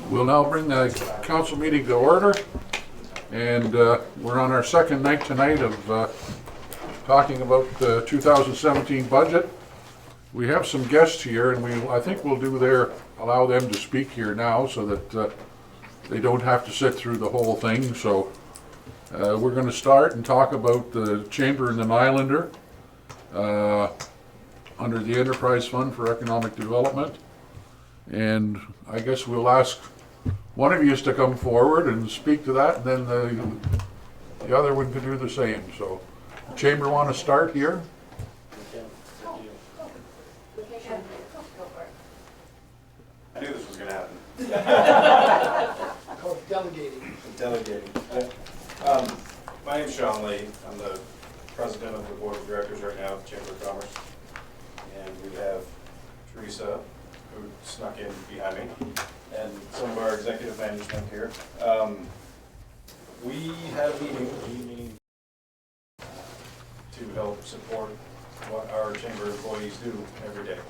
We'll now bring the council meeting to order, and we're on our second night tonight of talking about the 2017 budget. We have some guests here, and I think we'll allow them to speak here now so that they don't have to sit through the whole thing. So we're going to start and talk about the Chamber and the Nylander under the Enterprise Fund for Economic Development. And I guess we'll ask one of you to come forward and speak to that, and then the other one could do the same. So, the Chamber want to start here? I knew this was going to happen. Called delegating. Delegating. My name's Sean Lee. I'm the president of the board of directors right now at the Chamber of Commerce. And we have Teresa, who snuck in behind me, and some of our executive management here. We had a meeting to help support what our chamber employees do every day.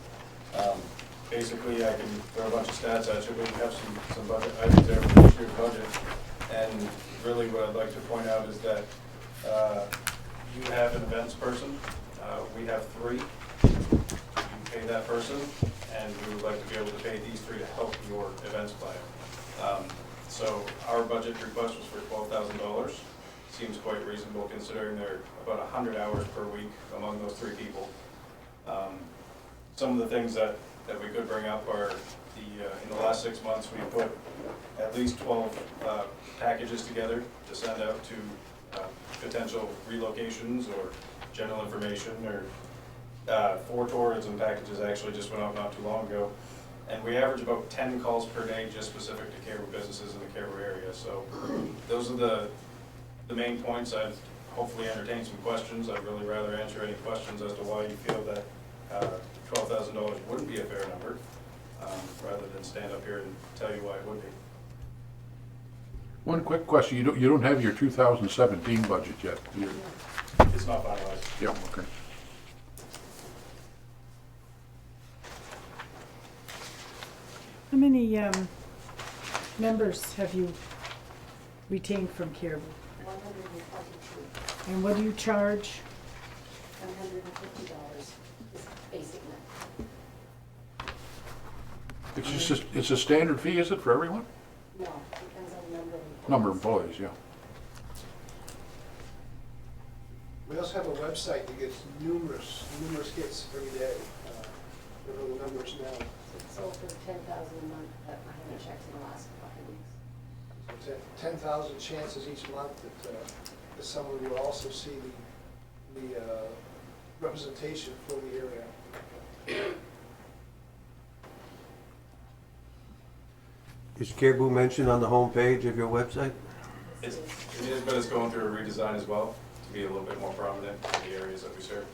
Basically, I can throw a bunch of stats at you, but we have some budget items there for this year's budget. And really what I'd like to point out is that you have an events person. We have 3. You pay that person, and we would like to be able to pay these 3 to help your events plan. So our budget request was for $12,000. Seems quite reasonable considering there are about 100 hours per week among those 3 people. Some of the things that we could bring up are in the last 6 months we put at least 12 packages together to send out to potential relocations or general information, or 4 tourism packages actually just went out not too long ago. And we average about 10 calls per day just specific to Caribou businesses in the Caribou area. So those are the main points. I'd hopefully entertain some questions. I'd really rather answer any questions as to why you feel that $12,000 wouldn't be a fair number, rather than stand up here and tell you why it would be. One quick question. You don't have your 2017 budget yet, do you? It's not finalized. Yeah, okay. How many members have you retained from Caribou? 122. And what do you charge? $150 is basic net. It's a standard fee, is it, for everyone? No, depends on the number of employees. Number of employees, yeah. We also have a website that gets numerous hits every day. There are the numbers now. It's sold for $10,000 a month, but I haven't checked in the last couple of weeks. It's 10,000 chances each month that someone will also see the representation for the area. Is Caribou mentioned on the homepage of your website? It is, but it's going through a redesign as well to be a little bit more prominent in the areas that we serve.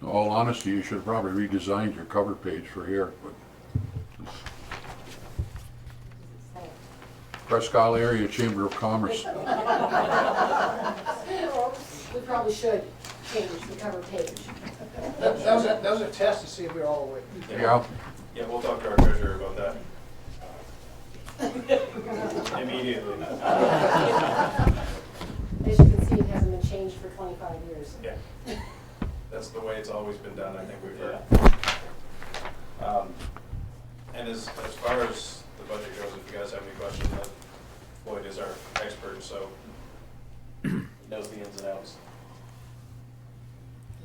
In all honesty, you should have probably redesigned your cover page for here, but Presque Isle Area Chamber of Commerce. We probably should change the cover page. That was a test to see if we're all awake. Yeah. Yeah, we'll talk to our treasurer about that. Immediately. As you can see, it hasn't been changed for 25 years. Yeah. That's the way it's always been done, I think we've heard. And as far as the budget goes, if you guys have any questions, Floyd is our expert, so he knows the ins and outs.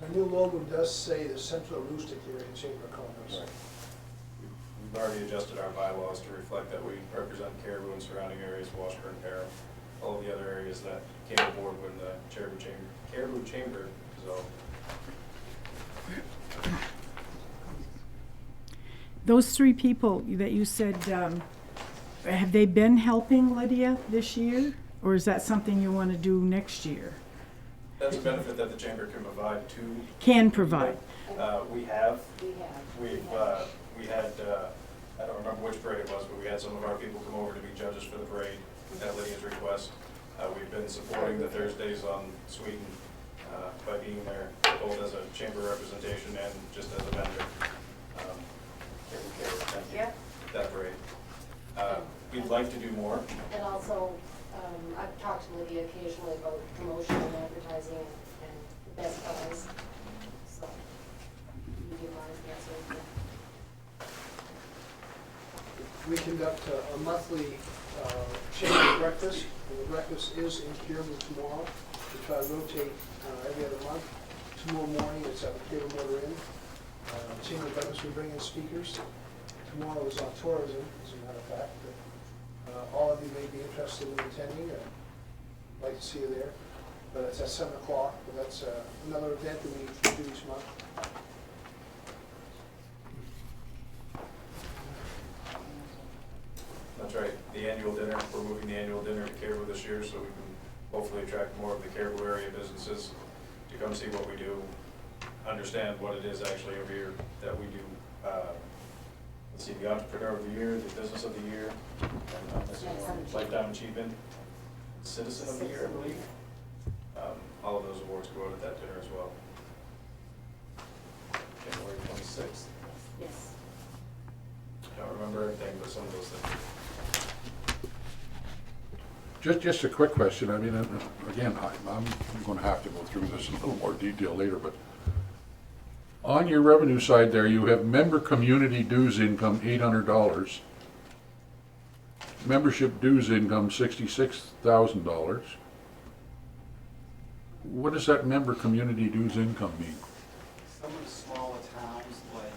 The new logo does say the Central Aroostook Area Chamber of Commerce. Right. We've already adjusted our bylaws to reflect that we represent Caribou and surrounding areas, Washburn, Para, all of the other areas that came aboard when the Caribou Chamber dissolved. Those 3 people that you said, have they been helping Lydia this year? Or is that something you want to do next year? That's a benefit that the chamber can provide to. Can provide. We have. We had, I don't remember which parade it was, but we had some of our people come over to be judges for the parade at Lydia's request. We've been supporting the Thursdays on Sweden by being there, both as a chamber representation and just as a vendor. Taking care of 10 would like to do more. And also, I've talked to Lydia occasionally about promotion and advertising and the best buys. So, media buys, that sort of thing. We conduct a monthly chamber breakfast, and the breakfast is in Caribou tomorrow. We try to rotate every other month. Tomorrow morning, it's at the Caribou Motor Inn. Chamber breakfast, we bring in speakers. Tomorrow is on tourism, as a matter of fact. All of you may be interested in attending. I'd like to see you there. But it's at 7 o'clock, but that's another event that we do each month. That's right, the annual dinner, we're moving the annual dinner to Caribou this year, so we can hopefully attract more of the Caribou area businesses to come see what we do, understand what it is actually over here that we do. Let's see, the Entrepreneur of the Year, the Business of the Year, and Lifetime Achievement, Citizen of the Year, I believe. All of those awards go out at that dinner as well. January 26th. Yes. Don't remember everything, but some of those things. Just a quick question, I mean, again, I'm gonna have to go through this in a little more detail later, but on your revenue side there, you have member community dues income, $800. Membership dues income, $66,000. What does that member community dues income mean? Some of the smaller towns like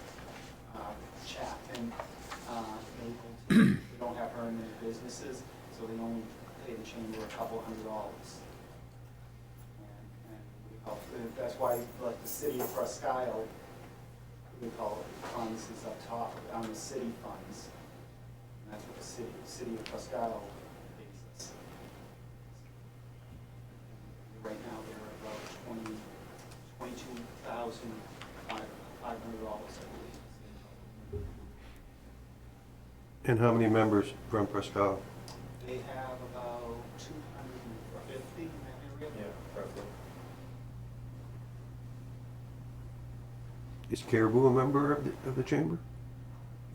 Chapman, Mapleton, they don't have very many businesses, so they only pay the chamber a couple $100. And we call that's why, like the city of Presque Isle, we call it funds is up top on the city funds. And that's what the city of Presque Isle pays us. Right now, they're about $22,500, I believe. And how many members from Presque Isle? They have about 250 in that area. Yeah, roughly. Is Caribou a member of the chamber?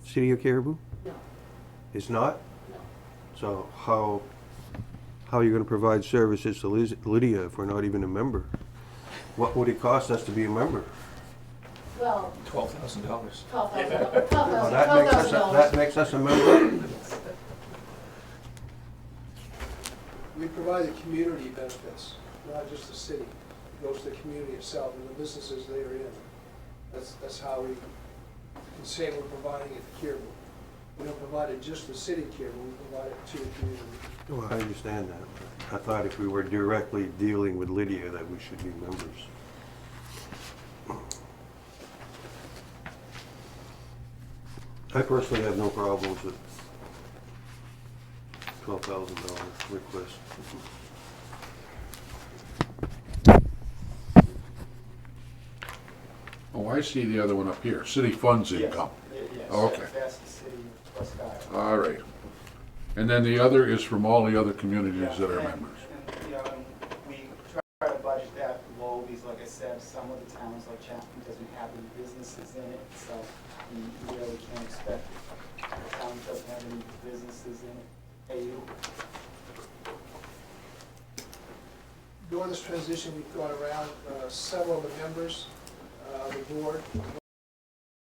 City of Caribou? No, Is not? no. So how are you gonna provide services to Lydia if we're not even a member? What would it cost us to be a member? Well, $12,000. $12,000. Well, that makes us a member? We provide the community benefits, not just the city. It goes to the community itself and the businesses they are in. That's how we can say we're providing it to Caribou. We don't provide it just to the city of Caribou, we provide it to the community. Well, I understand that. I thought if we were directly dealing with Lydia that we should be members. I personally have no problems with $12,000 request. Oh, I see the other one up here, city funds income. Yes, Okay. that's the city of Presque Isle. All right. And then the other is from all the other communities that are And- members. And, you know, and we try to budget that low because, like I said, some of the towns like Chapman doesn't have any businesses in it, so you really can't expect the town doesn't have any businesses in it, pay you. During this transition, we've gone around several of the members of the board.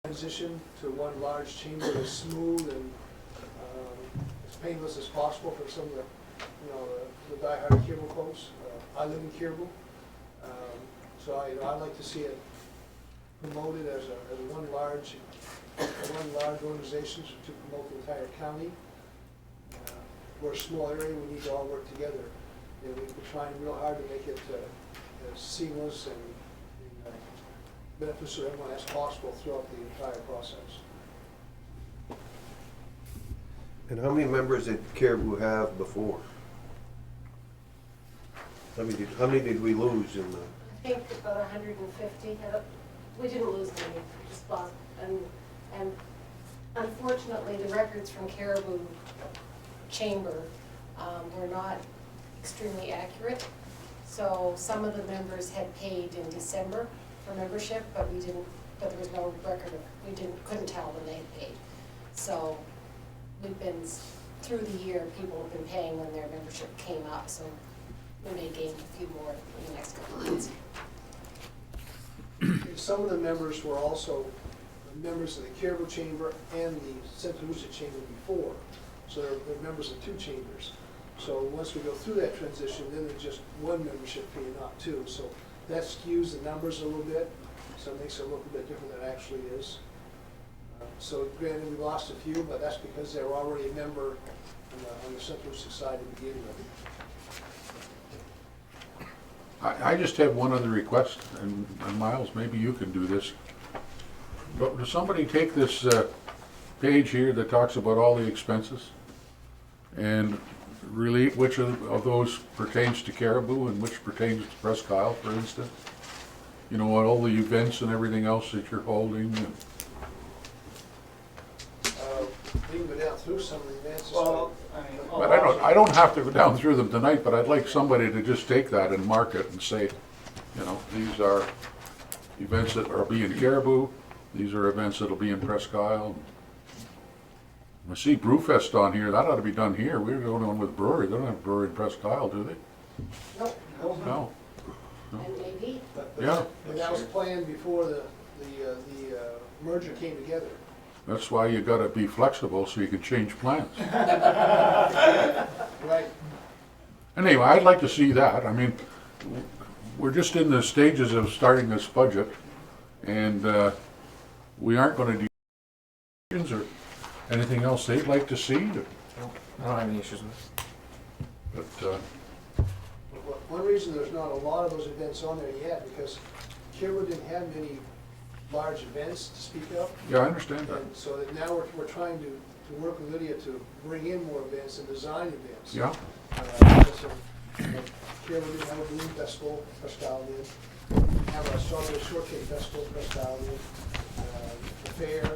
Transition to one large chamber that's smooth and as painless as possible for some of the, the diehard Caribou folks. I live in Caribou, so I'd like to see it promoted as one large organization to promote the entire county. We're a small area, we need to all work together. And we're trying real hard to make it as seamless and beneficial to everyone as possible throughout the entire process. And how many members did Caribou have before? How many did we lose in the? I think about 150. We didn't lose many, we just lost. And unfortunately, the records from Caribou Chamber were not extremely accurate. So some of the members had paid in December for membership, but there was no record of, couldn't tell when they had paid. So we've been through the year, people have been paying when their membership came up, so we may gain a few more in the next couple of months. And some of the members were also members of the Caribou Chamber and the St. Lucia Chamber before. So they're members of two chambers. So once we go through that transition, then there's just one membership fee and not two. So that skews the numbers a little bit, so it makes it look a bit different than it actually is. So granted, we lost a few, but that's because they were already a member on the St. Lucia side to begin with. I just have one other request, and Miles, maybe you can do this. But does somebody take this page here that talks about all the expenses and really which of those pertains to Caribou and which pertains to Presque Isle, for instance? You know, all the events and everything else that you're holding. And We can go down through some of the events. Well, I mean. but I don't have to go down through them tonight, but I'd like somebody to just take that and mark it and say, you know, these are events that are being Caribou, these are events that'll be in Presque Isle. I see Brewfest on here, that ought to be done here. We're going on with brewery, they don't have a brewery in Presque Isle, do they? Nope, No. and maybe, Yeah. And that was planned before the merger came together. That's why you gotta be flexible so you can change plans. Right. Anyway, I'd like to see that. I mean, we're just in the stages of starting this budget, and we aren't gonna do or anything else they'd like to see, I don't have any issues with it. but, One reason there's not a lot of those events on there yet, because Caribou didn't have many large events to speak of. yeah, I understand that. And so that now we're trying to work with Lydia to bring in more events and design events. Yeah, Caribou didn't have a balloon festival, Presque Isle did. Have a strawberry shortcake festival, Presque Isle did. The fair,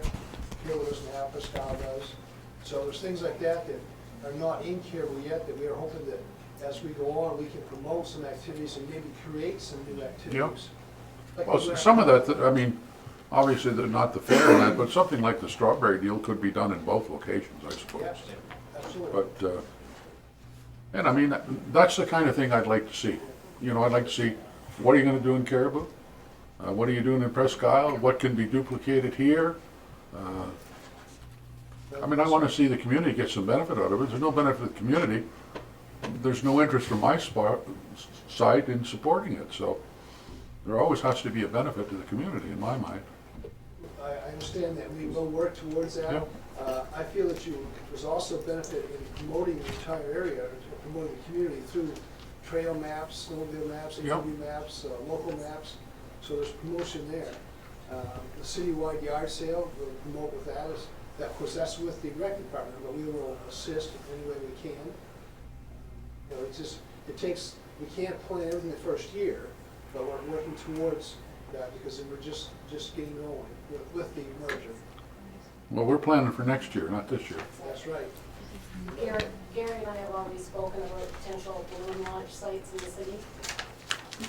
Caribou doesn't have, Presque Isle does. So there's things like that that are not in Caribou yet, that we are hoping that as we go on, we can promote some activities and maybe create some new activities. Like well, the some of that, I mean, obviously, not the fair and that, but something like the strawberry deal could be done in both locations, I suppose. Yeah, absolutely. But, and I mean, that's the kind of thing I'd like to see. You know, I'd like to see, what are you gonna do in Caribou? What are you doing in Presque Isle? What can be duplicated here? I mean, I wanna see the community get some benefit out of it. If there's no benefit to the community, there's no interest from my side in supporting it, so there always has to be a benefit to the community, in my mind. I understand that, we will work towards that. Yeah. I feel that there's also benefit in promoting the entire area, or promoting the community through trail maps, snowmobile maps, Yeah. ATV maps, local maps, so there's promotion there. The citywide yard sale, we'll promote with that, of course, that's with the rec department, but we will assist in any way we can. You know, it takes, we can't plan everything the first year, but we're working towards that because we're just getting going with the merger. Well, we're planning for next year, not this year. That's right. Gary and I have already spoken about potential balloon launch sites in the city.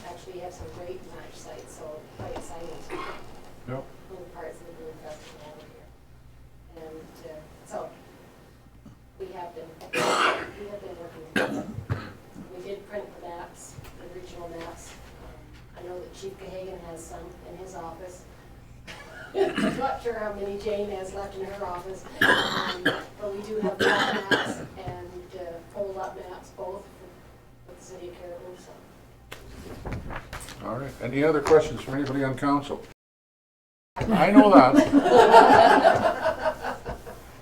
Actually, we have some great launch sites, so quite exciting to Yep. move parts of the balloon festival over here. And so, we have been working together. We did print the maps, the regional maps. I know that Chief Gahagan has some in his office. I'm not sure how many Jane has left in her office, but we do have block maps and fold-up maps, both for the city of Caribou, so. All right. Any other questions from anybody on council? I know that.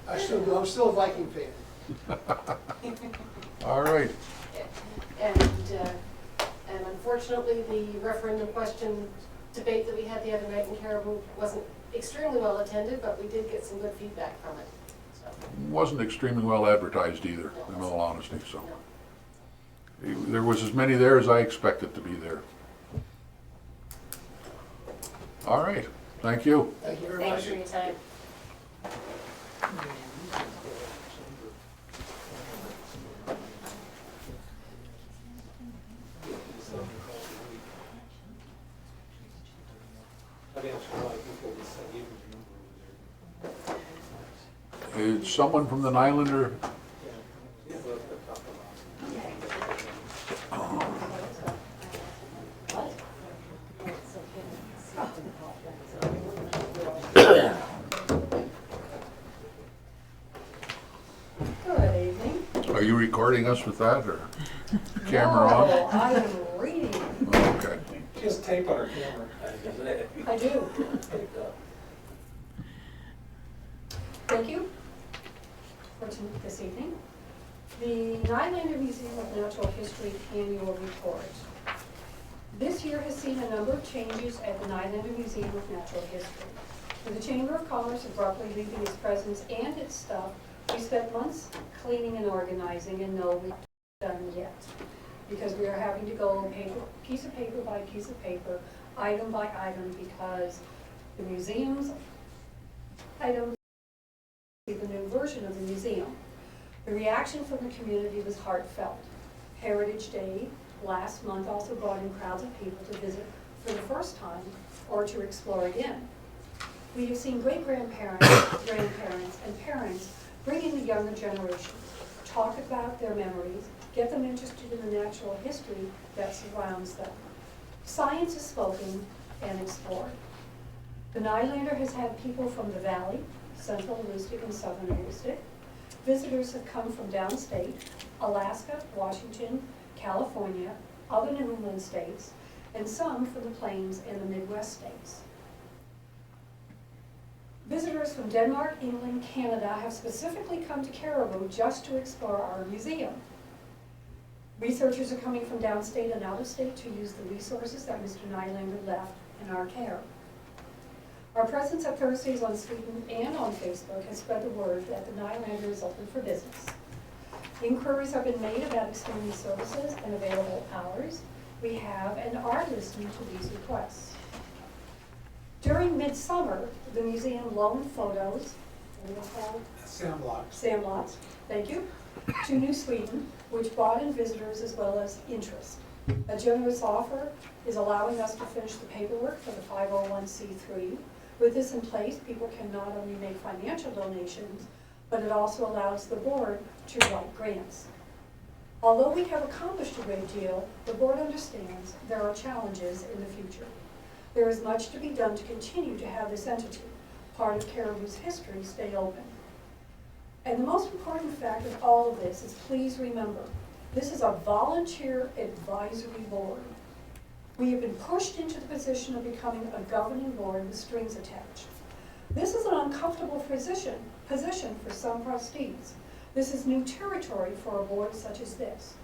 I'm still a Viking fan. All right. And unfortunately, the referendum question debate that we had the other night in Caribou wasn't extremely well attended, but we did get some good feedback from it, so. Wasn't extremely well advertised either, in all honesty, so. No. There was as many there as I expected to be there. All right. Thank you. Thank you very Thanks much. for your time. Is someone from the Nylander Are you recording us with that, or camera on? No, I am reading. Okay. She has tape on her camera. I do. Thank you for this evening. The Nylander Museum of Natural History Annual Report. This year has seen a number of changes at the Nylander Museum of Natural History. With the Chamber of Commerce abruptly leaving its presence and its stuff, we spent months cleaning and organizing, and no, we haven't done yet. Because we are having to go piece of paper by piece of paper, item by item, because the museum's items is the new version of the museum. The reaction from the community was heartfelt. Heritage Day last month also brought in crowds of people to visit for the first time or to explore again. We have seen great-grandparents, grandparents, and parents bring in the younger generation, talk about their memories, get them interested in the natural history that surrounds them. Science is spoken and explored. The Nylander has had people from the Valley, Central Aroostook, and Southern Aroostook. Visitors have come from downstate, Alaska, Washington, California, other New England states, and some from the Plains and the Midwest states. Visitors from Denmark, England, Canada have specifically come to Caribou just to explore our museum. Researchers are coming from downstate and out of state to use the resources that Mr. Nylander left in our care. Our presence at Thursdays on Sweden and on Facebook has spread the word that the Nylander is open for business. Inquiries have been made about extending services and available hours. We have and are listening to these requests. During midsummer, the museum loaned photos, sandlots, thank you, to New Sweden, which brought in visitors as well as interest. A generous offer is allowing us to finish the paperwork for the 501c3. With this in place, people can not only make financial donations, but it also allows the board to write grants. Although we have accomplished a great deal, the board understands there are challenges in the future. There is much to be done to continue to have this entity, part of Caribou's history, stay open. And the most important fact of all of this is, please remember, this is a volunteer advisory board. We have been pushed into the position of becoming a governing board with strings attached. This is an uncomfortable position for some trustees. This is new territory for a board such as this.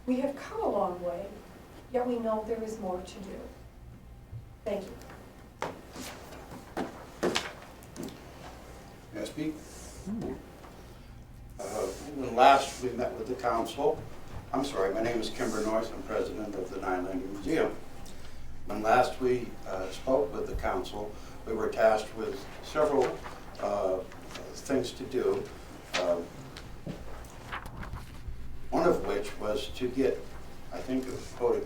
We have come a long way, yet we know there is more to do. Thank you. May I speak? When last we met with the council, my name is Kimber North, I'm president of the Nylander Museum. When last we spoke with the council, we were tasked with several things to do. One of which was to get, I think it was quoted,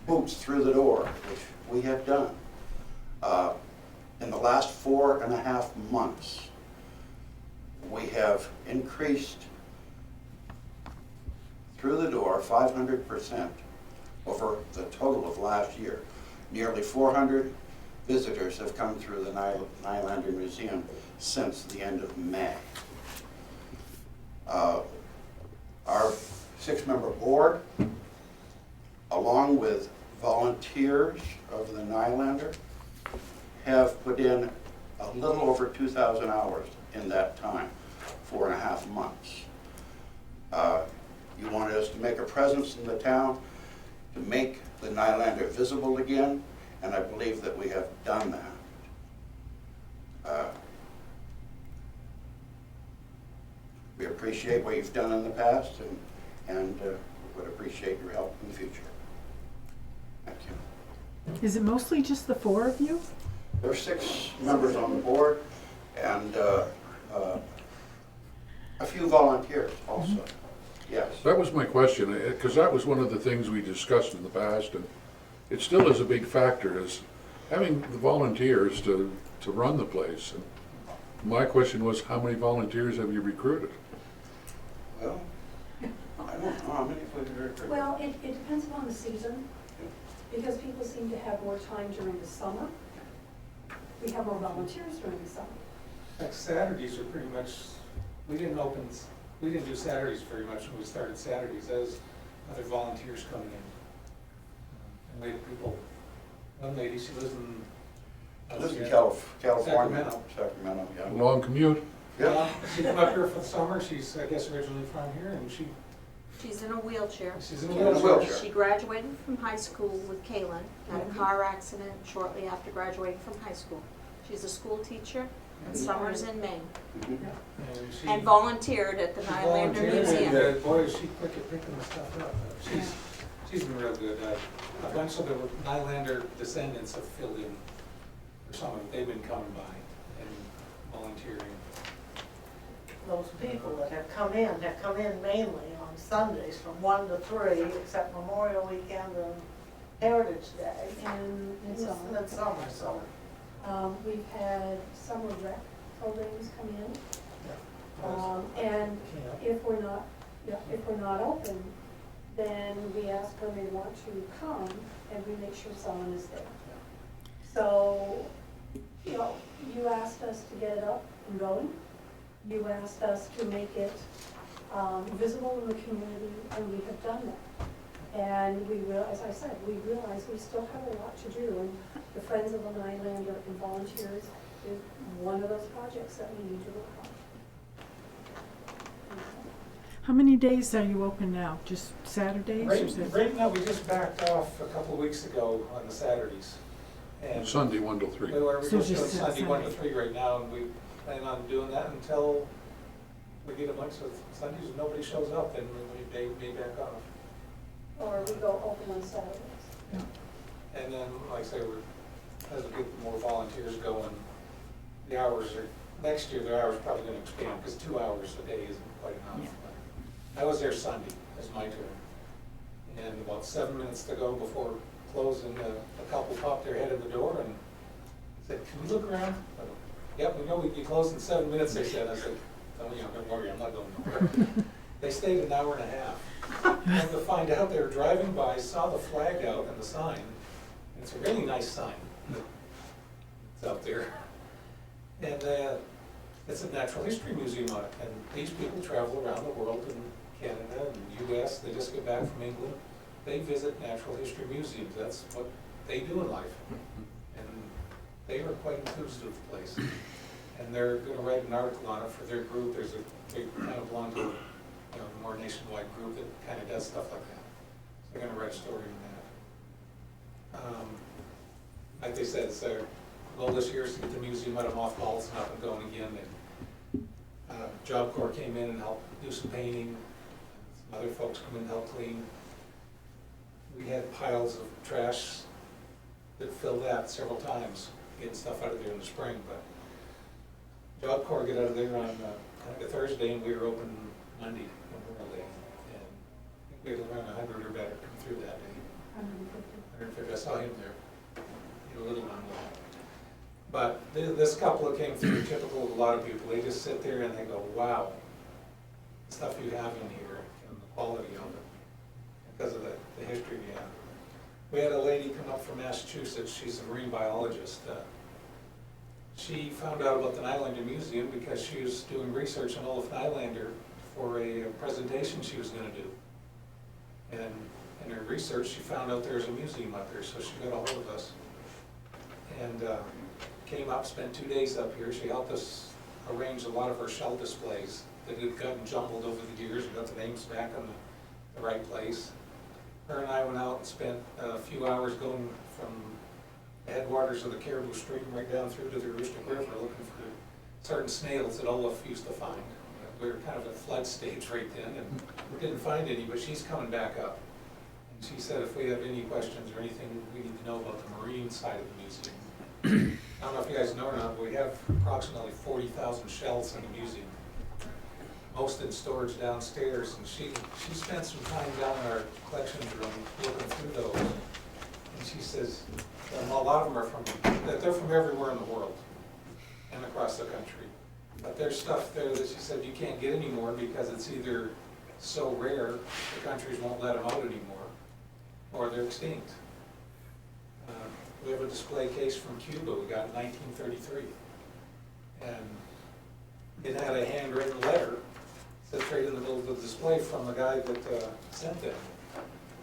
boots through the door, which we have done. In the last 4.5 months, we have increased through the door 500% over the total of last year. Nearly 400 visitors have come through the Nylander Museum since the end of May. Our 6-member board, along with volunteers of the Nylander, have put in a little over 2,000 hours in that time, 4.5 months. You wanted us to make a presence in the town, to make the Nylander visible again, and I believe that we have done that. We appreciate what you've done in the past and would appreciate your help in the future. Thank you. Is it mostly just the 4 of you? There are 6 members on the board and a few volunteers also. Yes. That was my question, because that was one of the things we discussed in the past, and it still is a big factor, is having the volunteers to run the place. And my question was, how many volunteers have you recruited? Well, I don't know how many we've recruited. Well, it depends upon the season, because people seem to have more time during the summer. We have more volunteers during the summer. Like Saturdays are pretty much, we didn't open we didn't do Saturdays very much when we started Saturdays, as other volunteers coming in. And we had people, one lady, she lives in. Lives in California. Sacramento, yeah. Long commute. Yeah. She came up here for the summer, she's, I guess, originally from here, and She's in a wheelchair. she's in a In a wheelchair. wheelchair. She graduated from high school with Kaylin, had a car accident shortly after graduating from high school. She's a school teacher and summers in Maine, Mhm. And she. and volunteered at the She Nylander volunteered, Museum. and, boy, is she quick at picking the stuff up. She's been real good. A bunch of the Nylander descendants have filled in for some of it. They've been coming by and volunteering. Those people that have come in mainly on Sundays from 1 to 3, except Memorial Weekend and Heritage Day. And summer. And summer, so. We've had summer rec programs come in. And if we're not open, then we ask when they want to come, and we make sure someone is there. So, you asked us to get it up and going. You asked us to make it visible in the community, and we have done that. And we realize, as I said, we realize we still have a lot to do, and the Friends of the Nylander and volunteers is one of those projects that we need to work on. How many days are you open now? Just Saturdays? or is it- Right now, we just backed off a couple of weeks ago on the Saturdays. And Sunday, 1 till 3. we're So just doing just Sunday 1 to Sunday. 3 right now, and we plan on doing that until we get a bunch of Sundays and nobody shows up, and we may back off. Or we go open on Saturdays. And then, like I say, as we get more volunteers going, the hours are, next year, the hours are probably gonna expand, because 2 hours a day isn't quite enough. Yeah. I was there Sunday, that's my turn. And about 7 minutes to go before closing, a couple popped their head in the door and said, "Can we look around?" I go, "Yep, we know we'd be closed in 7 minutes," they said. I said, "Oh, don't worry, I'm not going nowhere." They stayed an hour and a half. And to find out, they were driving by, saw the flag out and the sign. It's a really nice sign that's out there. And it's a natural history museum on it. And these people travel around the world, in Canada and US, they just get back from England. They visit natural history museums. That's what they do in life. And they were quite enthused with the place. And they're gonna write an article on it for their group. There's they kind of belong to a more nationwide group that kind of does stuff like that. So they're gonna write a story on that. Like they said, it's their goal this year is to get the museum out of mothballs and up and going again. And Job Corps came in and helped do some painting. Some other folks come in and help clean. We had piles of trash that filled that several times, getting stuff out of there in the spring. But Job Corps get out of there on kind of a Thursday, and we were open Monday, Memorial Day. And I think we had around 100 or better come through that day. 150. I saw him there. He had a little one. But this couple that came through, typical of a lot of people, they just sit there and they go, "Wow, the stuff you have in here and the quality of it," because of the history we have. We had a lady come up from Massachusetts. She's a marine biologist. She found out about the Nylander Museum because she was doing research on Olaf Nylander for a presentation she was going to do. And in her research, she found out there's a museum up there, so she got a hold of us. And came up, spent 2 days up here. She helped us arrange a lot of our shell displays that had gotten jumbled over the years. We got the names back on the right place. Her and I went out and spent a few hours going from the headwaters of the Caribou Stream right down through to the Aroostook River looking for certain snails that Olaf used to find. We were kind of at flood stage right then, and we didn't find any, but she's coming back up. And she said if we have any questions or anything we need to know about the marine side of the museum. I don't know if you guys know or not, but we have approximately 40,000 shells in the museum. Most in storage downstairs, and she spent some time down in our collections room looking through those. And she says, a lot of them are they're from everywhere in the world and across the country. But there's stuff there that she said you can't get anymore because it's either so rare, the countries won't let them out anymore, or they're extinct. We have a display case from Cuba we got in 1933. And it had a handwritten letter, said right in the display from the guy that sent them.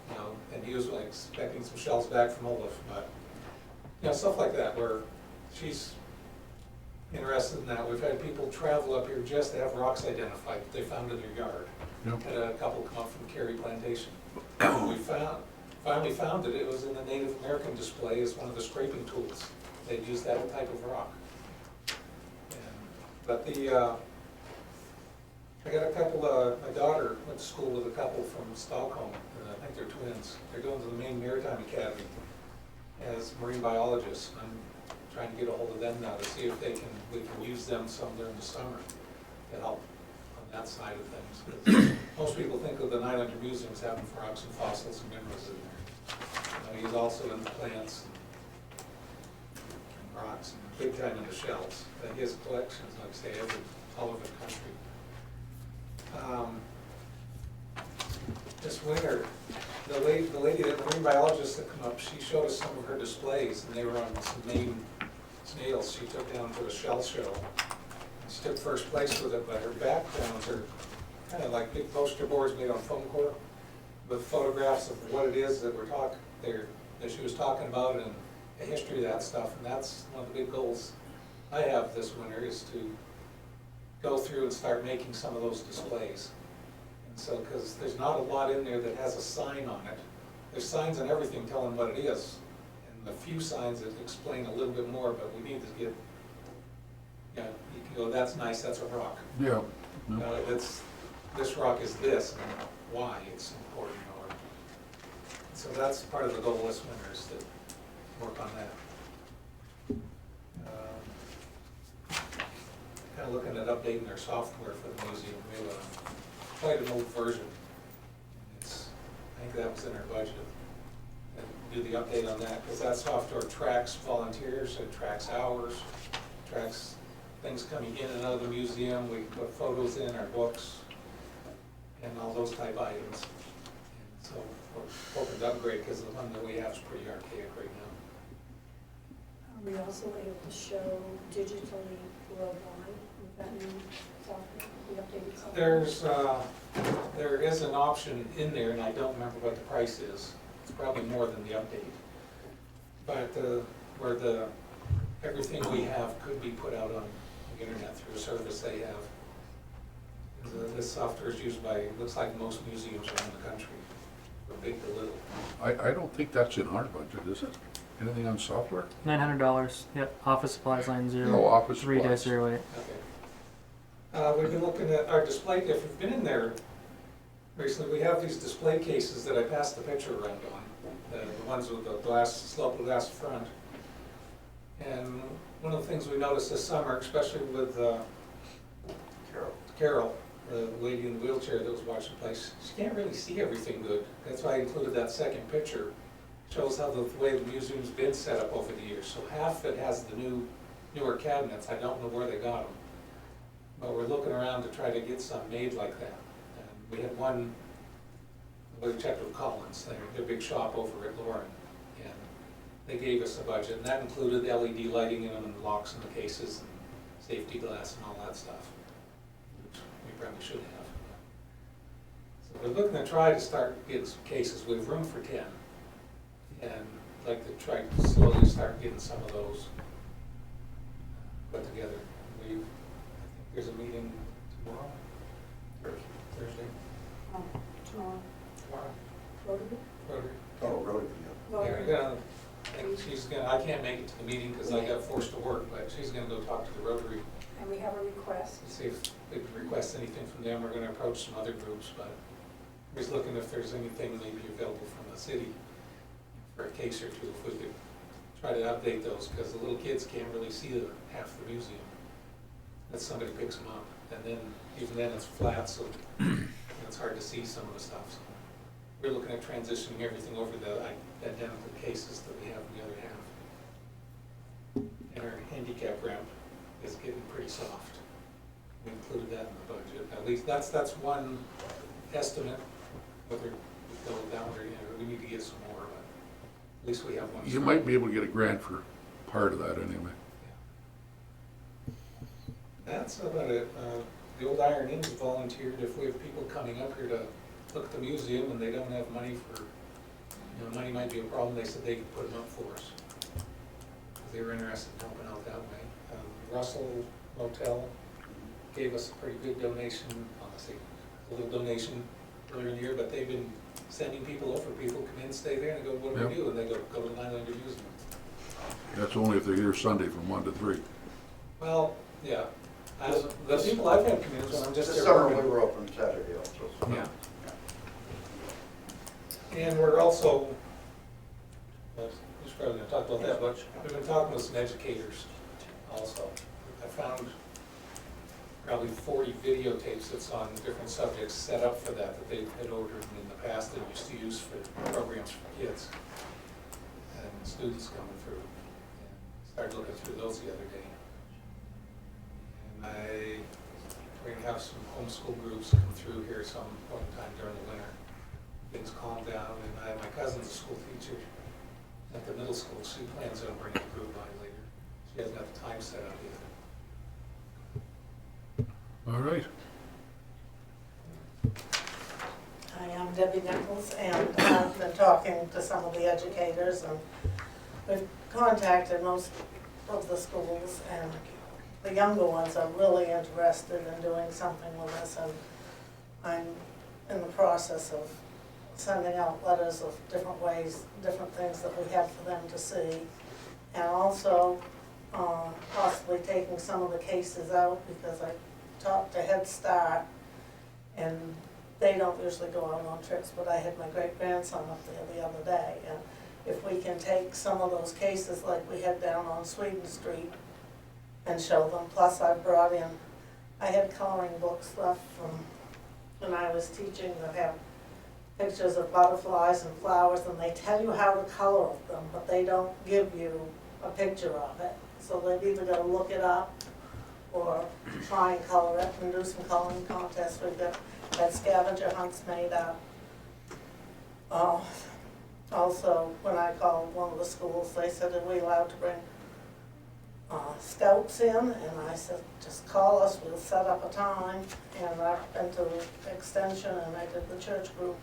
You know, and he was like expecting some shells back from Olaf, but, you know, stuff like that where she's interested in that. We've had people travel up here just to have rocks identified that they found in their yard. Yep. Had a couple come up from Cary Plantation. We finally found it. It was in the Native American display as one of the scraping tools. They'd use that type of rock. But I got a couple, my daughter went to school with a couple from Stockholm, and I think they're twins. They're going to the Maine Maritime Academy as marine biologists. I'm trying to get a hold of them now to see if we can use them some during the summer to help on that side of things. 'Cause most people think of the Nylander Museum as having rocks and fossils and minerals in there. He's also into plants and rocks, and big time into shells. He has collections, like I say, all over the country. This winter, the lady, the marine biologist that come up, she showed us some of her displays, and they were on some Maine snails she took down to the shell show. She took first place with it, but her backgrounds are kind of like big poster boards made on foam core with photographs of what it is that that she was talking about and the history of that stuff. And that's one of the big goals I have this winter, is to go through and start making some of those displays. And so, because there's not a lot in there that has a sign on it. There's signs on everything telling what it is, and a few signs that explain a little bit more, but we need to get, you know, you can go, that's nice, that's a rock. Yeah. This rock is this, and why it's important, or, so that's part of the goal this winter, is to work on that. Kind of looking at updating their software for the museum. We have quite an old version. I think that was in our budget. And do the update on that, because that software tracks volunteers, it tracks hours, tracks things coming in and out of the museum. We can put photos in our books and all those type items. And so we're hoping to upgrade, because the one that we have is pretty archaic right now. Are we also able to show digitally worldwide with that new software, the updated software? There is an option in there, and I don't remember what the price is. It's probably more than the update. But where everything we have could be put out on the internet through a service they have. This software is used by, looks like most museums around the country, from big to little. I don't think that's in our budget, is it? Anything on software? $900. Yep. Office supplies line 0. No, office 3-08. supplies. Okay. We've been looking at our display, if you've been in there recently, we have these display cases that I passed the picture around on, the ones with the glass, sloped glass front. And one of the things we noticed this summer, especially with Carol, the lady in the wheelchair that was watching the place, she can't really see everything good. That's why I included that second picture. Shows how the way the museum's been set up over the years. So half it has the newer cabinets. I don't know where they got them. But we're looking around to try to get some made like that. And we had one, we checked with Collins, their big shop over at Lauren. And they gave us a budget, and that included LED lighting in them and locks in the cases and safety glass and all that stuff, which we probably should have. So we're looking to try to start getting some cases. We have room for 10. And I'd like to try to slowly start getting some of those put together. I think there's a meeting tomorrow, Thursday. Tomorrow. Tomorrow. Rotary? Rotary. Oh, Rotary, I can't make it to the meeting because I got forced to work, but she's gonna go talk to the Rotary. And we have a request. See if we can request anything from them. We're gonna approach some other groups, but we're just looking if there's anything maybe available from the city for a case or two, if we could try to update those, because the little kids can't really see half the museum. Unless somebody picks them up, and then, even then it's flat, so it's hard to see some of the stuff. So we're looking at transitioning everything over the identical cases that we have in the other half. And our handicap ramp is getting pretty soft. We included that in the budget. At least that's one estimate, whether we go down or, we need to get some more, but at least we have one. You might be able to get a grant for part of that anyway. That's about it. the old Iron Inns volunteered if we have people coming up here to look at the museum and they don't have money for, money might be a problem, they said they could put them up for us. They were interested in helping out that way. Russell Motel gave us a pretty good donation, honestly, a little donation earlier in the year, but they've been sending people over. People come in, stay there, and go, what do we do? And they go to the Nylander Museum. That's only if they're here Sunday from 1 to 3. Well, yeah. The people I've had come in, so I'm just This there summer working. we were open Saturday also. Yeah. And we're also, we're probably gonna talk about that, but we've been talking with some educators also. I found probably 40 videotapes that's on different subjects set up for that they had ordered in the past that used to use for programs for kids and students coming through. And started looking through those the other day. And we're gonna have some homeschool groups come through here some point in time during the winter. Things calm down, and my cousin's a school teacher at the middle school. She plans on bringing a group by later. She hasn't got the time set up yet. All right. Hi, I'm Debbie Nichols, and I've been talking to some of the educators, and we've contacted most of the schools, and the younger ones are really interested in doing something with us, and I'm in the process of sending out letters of different ways, different things that we have for them to see, and also possibly taking some of the cases out, because I talked to Head Start, and they don't usually go out on trips, but I had my great-grandson up there the other day, and if we can take some of those cases like we had down on Sweden Street and show them, plus I brought in, I had coloring books left from when I was teaching that have pictures of butterflies and flowers, and they tell you how to color them, but they don't give you a picture of it. So they've either got to look it up or try and color it and do some coloring contests. We've got scavenger hunts made up. Also, when I called one of the schools, they said, are we allowed to bring scouts in? And I said, just call us, we'll set up a time. And I've been to Extension, and I did the church group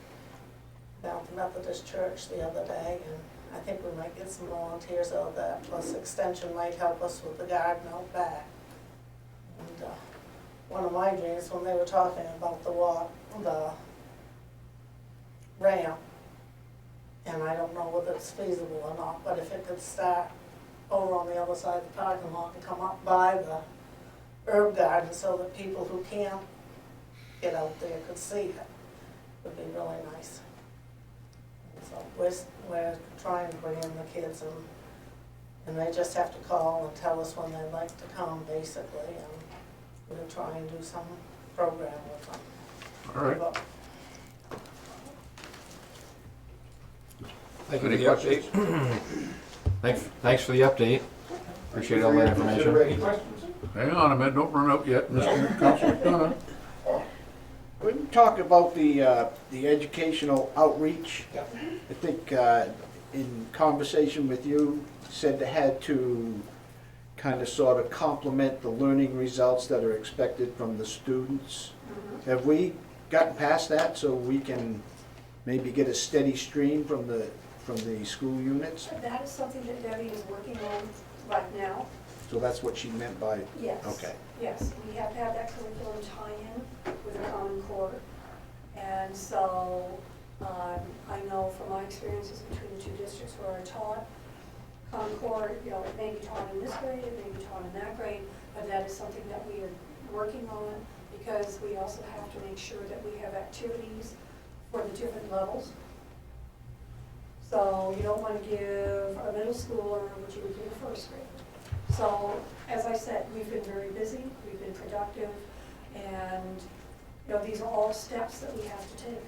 down at the Methodist Church the other day, and I think we might get some volunteers out of that, plus Extension might help us with the garden out back. And one of my dreams, when they were talking about the ramp, and I don't know whether it's feasible or not, but if it could start over on the other side of the parking lot and come up by the herb garden so that people who can't get out there could see it, would be really nice. So we're trying to bring in the kids, and they just have to call and tell us when they'd like to come, basically, and we'll try and do some program with them. All right. Thank you for Any the update. Thanks for the update. Appreciate all that information. Any questions? Hang on a minute, don't run out yet, Mr. Councilor McDonough. When you talk about the educational outreach, Yeah. I think in conversation with you, said they had to kind of sort of complement the learning results that are expected from the students. Have we gotten past that so we can maybe get a steady stream from the school units? That is something that Debbie is working on right now. So that's what she meant by, Yes. okay. Yes, we have to have that curriculum tie-in with the Common Core. And so I know from my experiences between the two districts where I taught, Common Core, it may be taught in this grade, it may be taught in that grade, but that is something that we are working on, because we also have to make sure that we have activities for the different levels. So you don't want to give a middle schooler what you would give a first grader. So, as I said, we've been very busy, we've been productive, and, these are all steps that we have to take.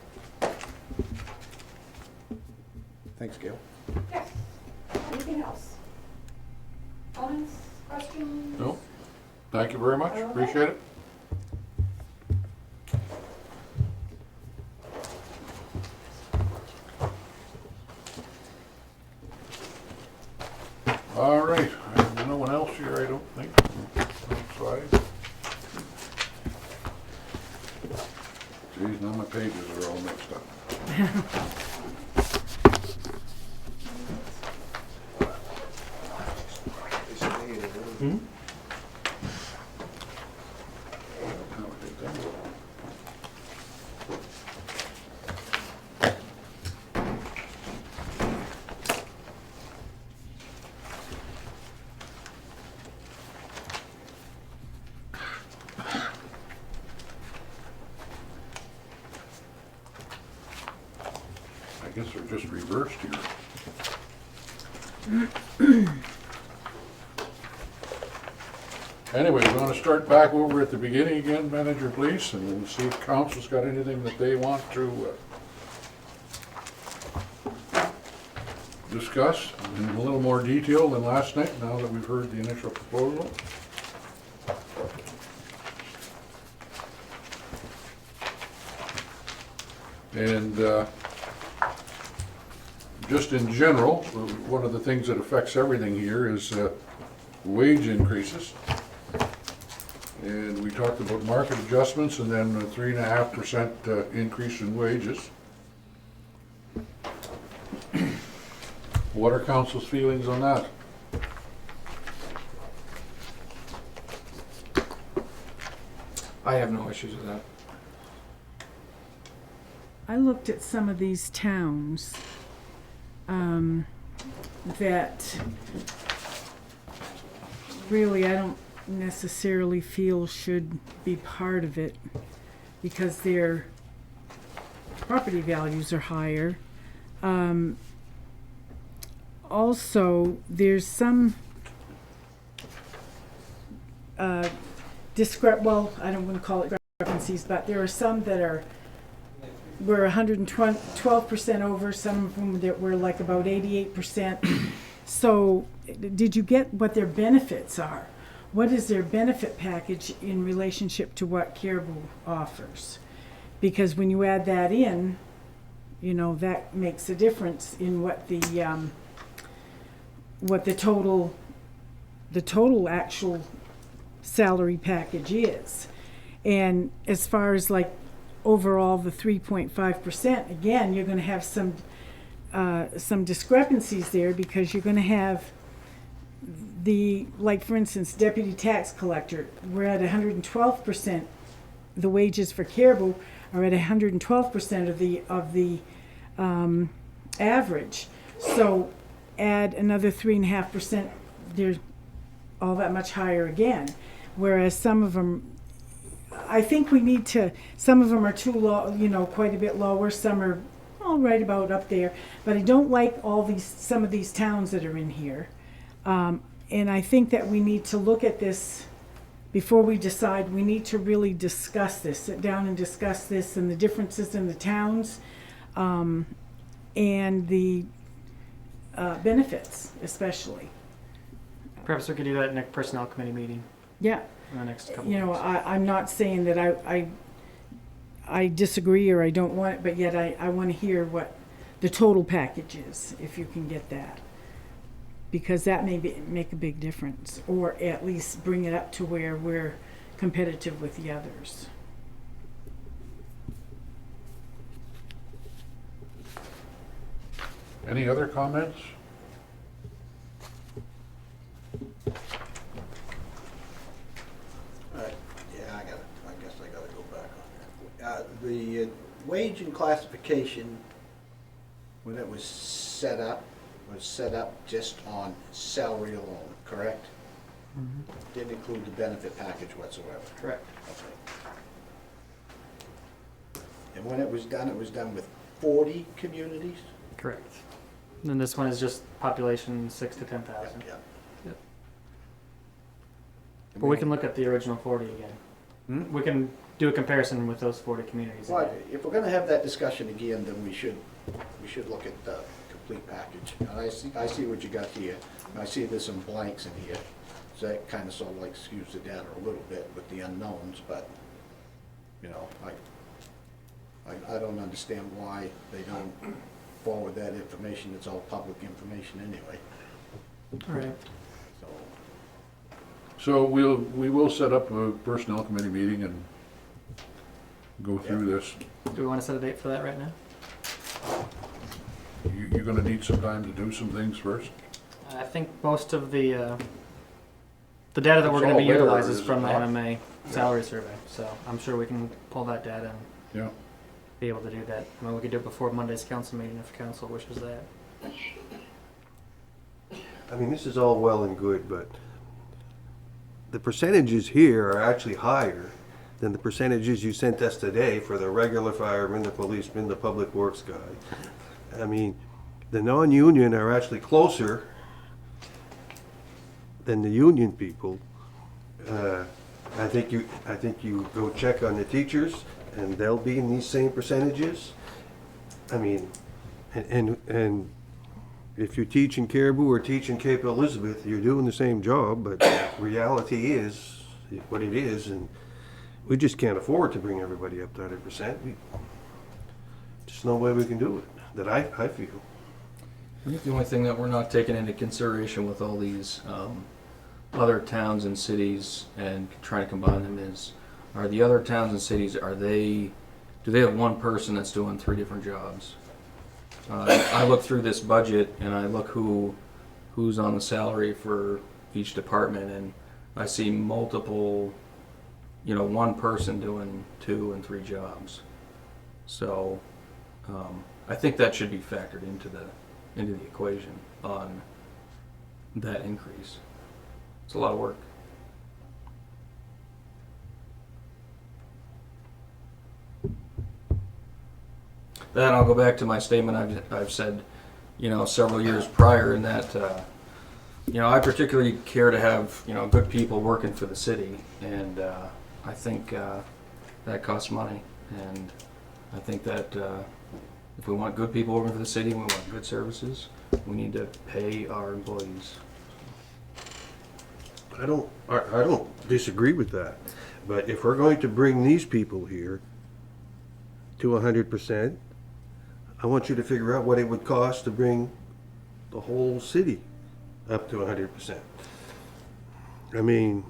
Thanks, Gail. Yes. Anything else? Comments, questions? No? Thank you very much, Okay. appreciate it. All right, no one else here, I don't think. Outside. Geez, now my pages are all mixed up. Hmm? How did that go? I guess they're just reversed here. Anyway, we're gonna start back over at the beginning again, Manager, please, and we'll see if council's got anything that they want to discuss in a little more detail than last night, now that we've heard the initial proposal. And just in general, one of the things that affects everything here is wage increases. And we talked about market adjustments and then a 3.5% increase in wages. What are council's feelings on that? I have no issues with that. I looked at some of these towns that really I don't necessarily feel should be part of it because their property values are higher. Also, there's some well, I don't want to call it discrepancies, but there are some that are we're 112% over, some of them that were like about 88%. So did you get what their benefits are? What is their benefit package in relationship to what Caribou offers? Because when you add that in, you know, that makes a difference in what the total actual salary package is. And as far as like overall the 3.5%, again, you're going to have some discrepancies there because you're going to have like for instance, deputy tax collector, we're at 112%. The wages for Caribou are at 112% of the average. So add another 3.5%, they're all that much higher again. Whereas some of them, I think we need to, some of them are too low, you know, quite a bit lower. Some are all right about up there. But I don't like some of these towns that are in here. And I think that we need to look at this before we decide. We need to really discuss this, sit down and discuss this and the differences in the towns and the benefits especially. Perhaps we could do that in a personnel committee meeting Yeah. in the next couple You know, weeks. I'm not saying that I disagree or I don't want it, but yet I want to hear what the total package is, if you can get that. Because that may make a big difference, or at least bring it up to where we're competitive with the others. Any other comments? Yeah, I guess I gotta go back on that. The wage and classification, when it was set up just on salary alone, correct? Didn't include the benefit package whatsoever. Correct. Okay. And when it was done with 40 communities? Correct. And then this one is just population 6 to 10,000. Yeah. Yep. But we can look at the original 40 again. We can do a comparison with those 40 communities. Well, again. if we're gonna have that discussion again, then we should look at the complete package. And I see what you got here. And I see there's some blanks in here. So that kind of sort of like skews the data a little bit with the unknowns, but, you know, I don't understand why they don't forward that information. It's all public information anyway. All right. So, So we will set up a personnel committee meeting and go through this. Do we want to set a date for that right now? You're gonna need some time to do some things first. I think most of the data that we're It's going to all be there, utilized is is it from the not? MMA salary survey. So I'm sure we can pull that data and Yeah. be able to do that. I mean, we could do it before Monday's council meeting if council wishes that. I mean, this is all well and good, but the percentages here are actually higher than the percentages you sent us today for the regular fireman, the policeman, the public works guy. I mean, the non-union are actually closer than the union people. I think you go check on the teachers, and they'll be in these same percentages. I mean, and if you teach in Caribou or teach in Cape Elizabeth, you're doing the same job, but reality is what it is, and we just can't afford to bring everybody up to 100%. Just no way we can do it, that I feel. I think the only thing that we're not taking into consideration with all these other towns and cities and trying to combine them is, are the other towns and cities, do they have one person that's doing 3 different jobs? I look through this budget and I look who's on the salary for each department, and I see multiple, one person doing 2 and 3 jobs. So I think that should be factored into the equation on that increase. It's a lot of work. Then I'll go back to my statement I've said, several years prior, in that, I particularly care to have, good people working for the city, and I think that costs money, and I think that if we want good people working for the city, and we want good services, we need to pay our employees. I don't disagree with that, but if we're going to bring these people here to 100%, I want you to figure out what it would cost to bring the whole city up to 100%. I mean,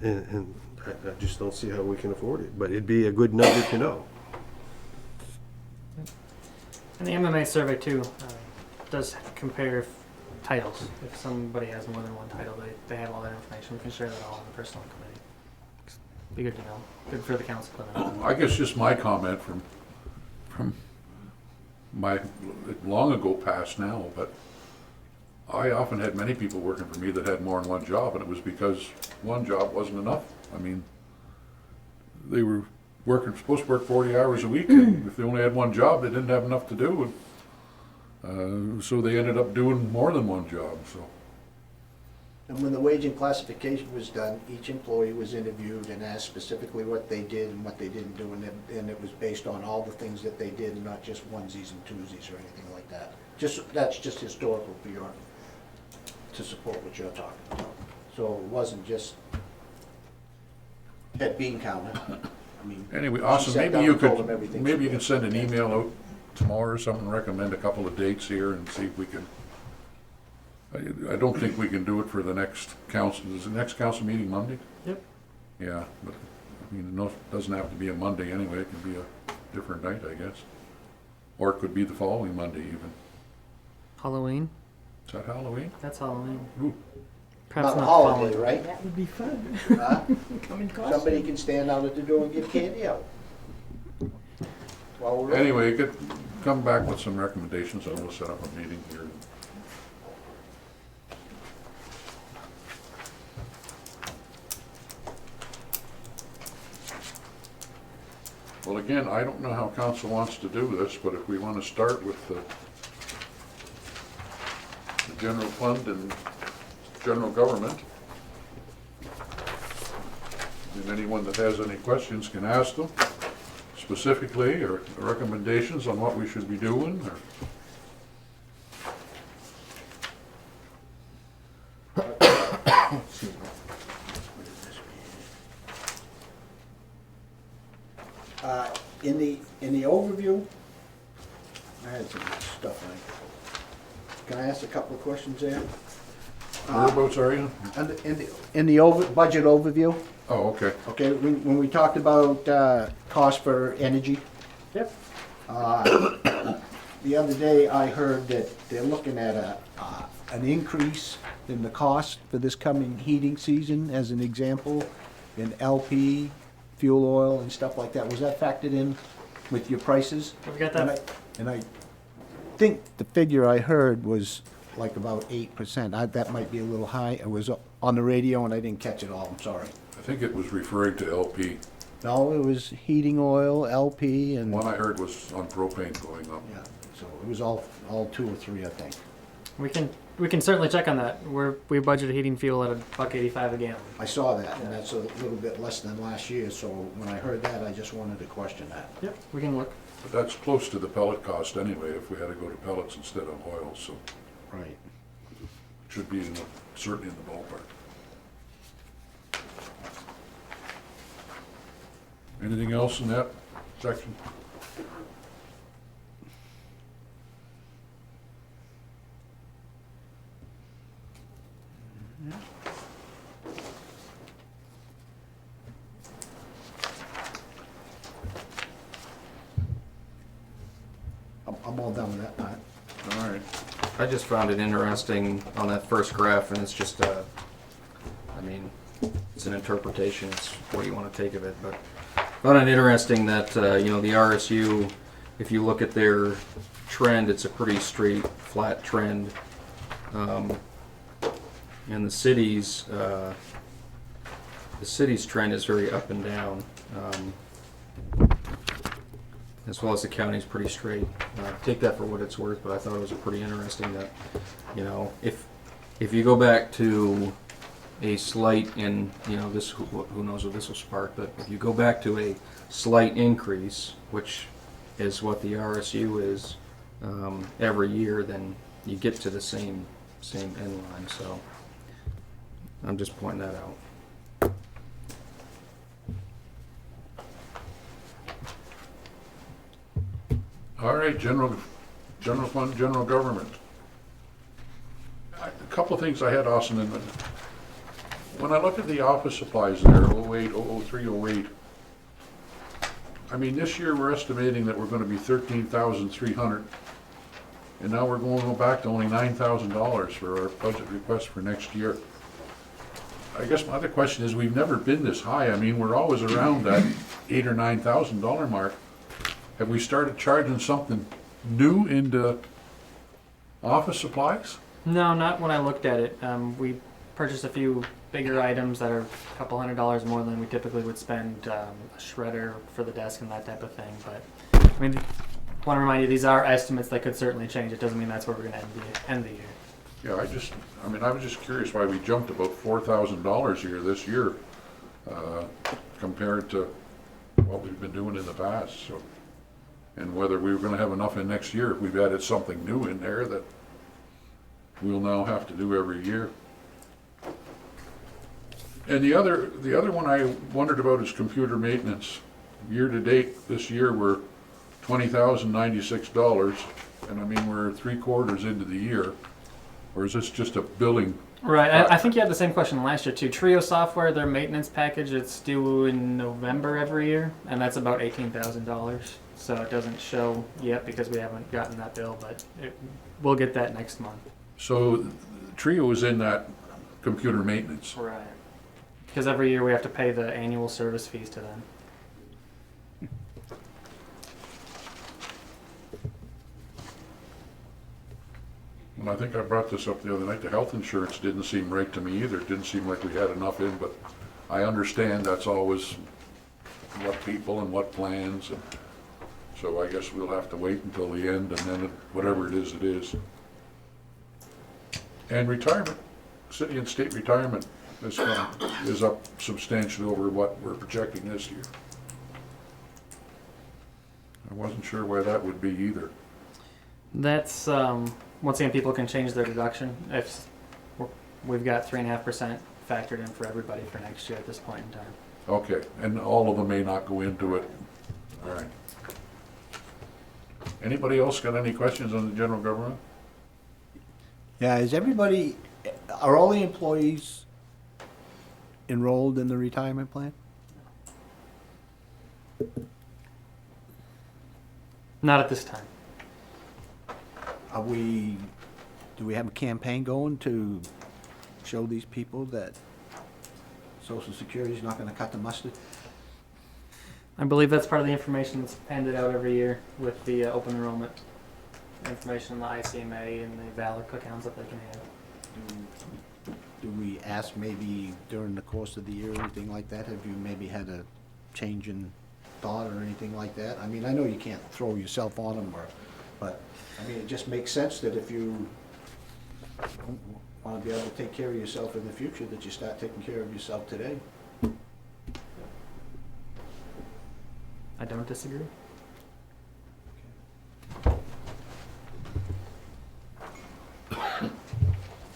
and I just don't see how we can afford it, but it'd be a good number to know. And the MMA survey too does compare titles. If somebody has more than one title, they have all that information. We can share that all in the personal committee. Be good to know. Good for the council to know. I guess just my comment from my long ago past now, but I often had many people working for me that had more than one job, and it was because one job wasn't enough. I mean, they were supposed to work 40 hours a week, and if they only had one job, they didn't have enough to do, and so they ended up doing more than one job. So. And when the wage and classification was done, each employee was interviewed and asked specifically what they did and what they didn't do, and it was based on all the things that they did, and not just onesies and twosies or anything like that. That's just historical to support what you're talking about. So it wasn't just head bean counter. I mean, Anyway, she awesome. sat Maybe down you and told could, them everything maybe she you can did. send an email out tomorrow or something, recommend a couple of dates here and see if we can. I don't think we can do it for the next council. Is the next council meeting Monday? Yep. Yeah, but I mean, it doesn't have to be a Monday anyway. It can be a different night, I guess. Or it could be the following Monday even. Halloween? Is that Halloween? That's Halloween. Ooh. Perhaps Not a not holiday, following. right? That would be fun. Huh? Come in costume. Somebody can stand out at the door and give candy out. While we're Anyway, you could come back with some recommendations and we'll set up a meeting here. Well, again, I don't know how council wants to do this, but if we want to start with the general fund and general government, and anyone that has any questions can ask them specifically, or recommendations on what we should be doing, or. In the overview, I had some stuff on it. Can I ask a couple of questions there? Whereabouts are you? In the budget overview, Oh, okay. okay, when we talked about cost for energy, Yep. the other day I heard that they're looking at an increase in the cost for this coming heating season, as an example, in LP, fuel oil and stuff like that. Was that factored in with your prices? We've got that. And I think the figure I heard was like about 8%. That might be a little high. It was on the radio and I didn't catch it all, I'm sorry. I think it was referring to LP. No, it was heating oil, LP, and... One I heard was on propane going up. Yeah, so it was all 2 or 3, I think. We can certainly check on that. We budgeted heating fuel at $1.85 a gallon. I saw that, and that's a little bit less than last year, so when I heard that, I just wanted to question that. Yep, we can look. But that's close to the pellet cost anyway, if we had to go to pellets instead of oil, so Right. it should be certainly in the ballpark. Anything else in that section? I'm all done with that part. All right. I just found it interesting on that first graph, and it's just I mean, it's an interpretation, it's what you want to take of it, but found it interesting that, you know, the RSU, if you look at their trend, it's a pretty straight, flat trend. And the city's trend is very up and down, as well as the county's pretty straight. Take that for what it's worth, but I thought it was pretty interesting that, you know, if you go back to a slight, and you know, this, who knows what this will spark, but if you go back to a slight increase, which is what the RSU is every year, then you get to the same end line. So I'm just pointing that out. All right, general fund, general government. A couple of things I had, Austin, in the, when I look at the office supplies there, 08, 003, 08, I mean, this year we're estimating that we're gonna be 13,300, and now we're going to go back to only $9,000 for our budget request for next year. I guess my other question is, we've never been this high. I mean, we're always around that $8,000 or $9,000 mark. Have we started charging something new into office supplies? No, not when I looked at it. We purchased a few bigger items that are a couple $100 more than we typically would spend, a shredder for the desk and that type of thing. But I mean, I want to remind you, these are estimates that could certainly change. It doesn't mean that's where we're going to end the year. Yeah, I was just curious why we jumped about $4,000 here this year, compared to what we've been doing in the past, so. And whether we were gonna have enough in next year, if we've added something new in there that we'll now have to do every year. And the other one I wondered about is computer maintenance. Year to date, this year, we're $20,096, and I mean, we're 3/4 into the year. Or is this just a billing? Right. I think you had the same question last year too. Trio Software, their maintenance package, it's due in November every year, and that's about $18,000. So it doesn't show yet because we haven't gotten that bill, but we'll get that next month. So Trio is in that computer maintenance. Right. Because every year we have to pay the annual service fees to them. And I think I brought this up the other night, the health insurance didn't seem right to me either. It didn't seem like we had enough in, but I understand that's always what people and what plans, and so I guess we'll have to wait until the end, and then whatever it is, it is. And retirement, city and state retirement is up substantially over what we're projecting this year. I wasn't sure why that would be either. That's, once again, people can change their deduction. If we've got 3.5% factored in for everybody for next year at this point in time. Okay, and all of them may not go into it. All right. Anybody else got any questions on the general government? Yeah, is everybody Are all the employees enrolled in the retirement plan? Not at this time. Do we have a campaign going to show these people that Social Security is not gonna cut the mustard? I believe that's part of the information that's handed out every year with the open enrollment information, the ICMA and the valid accounts that they can have. Do we ask maybe during the course of the year or anything like that? Have you maybe had a change in thought or anything like that? I mean, I know you can't throw yourself on them, but, I mean, it just makes sense that if you want to be able to take care of yourself in the future, that you start taking care of yourself today. I don't disagree.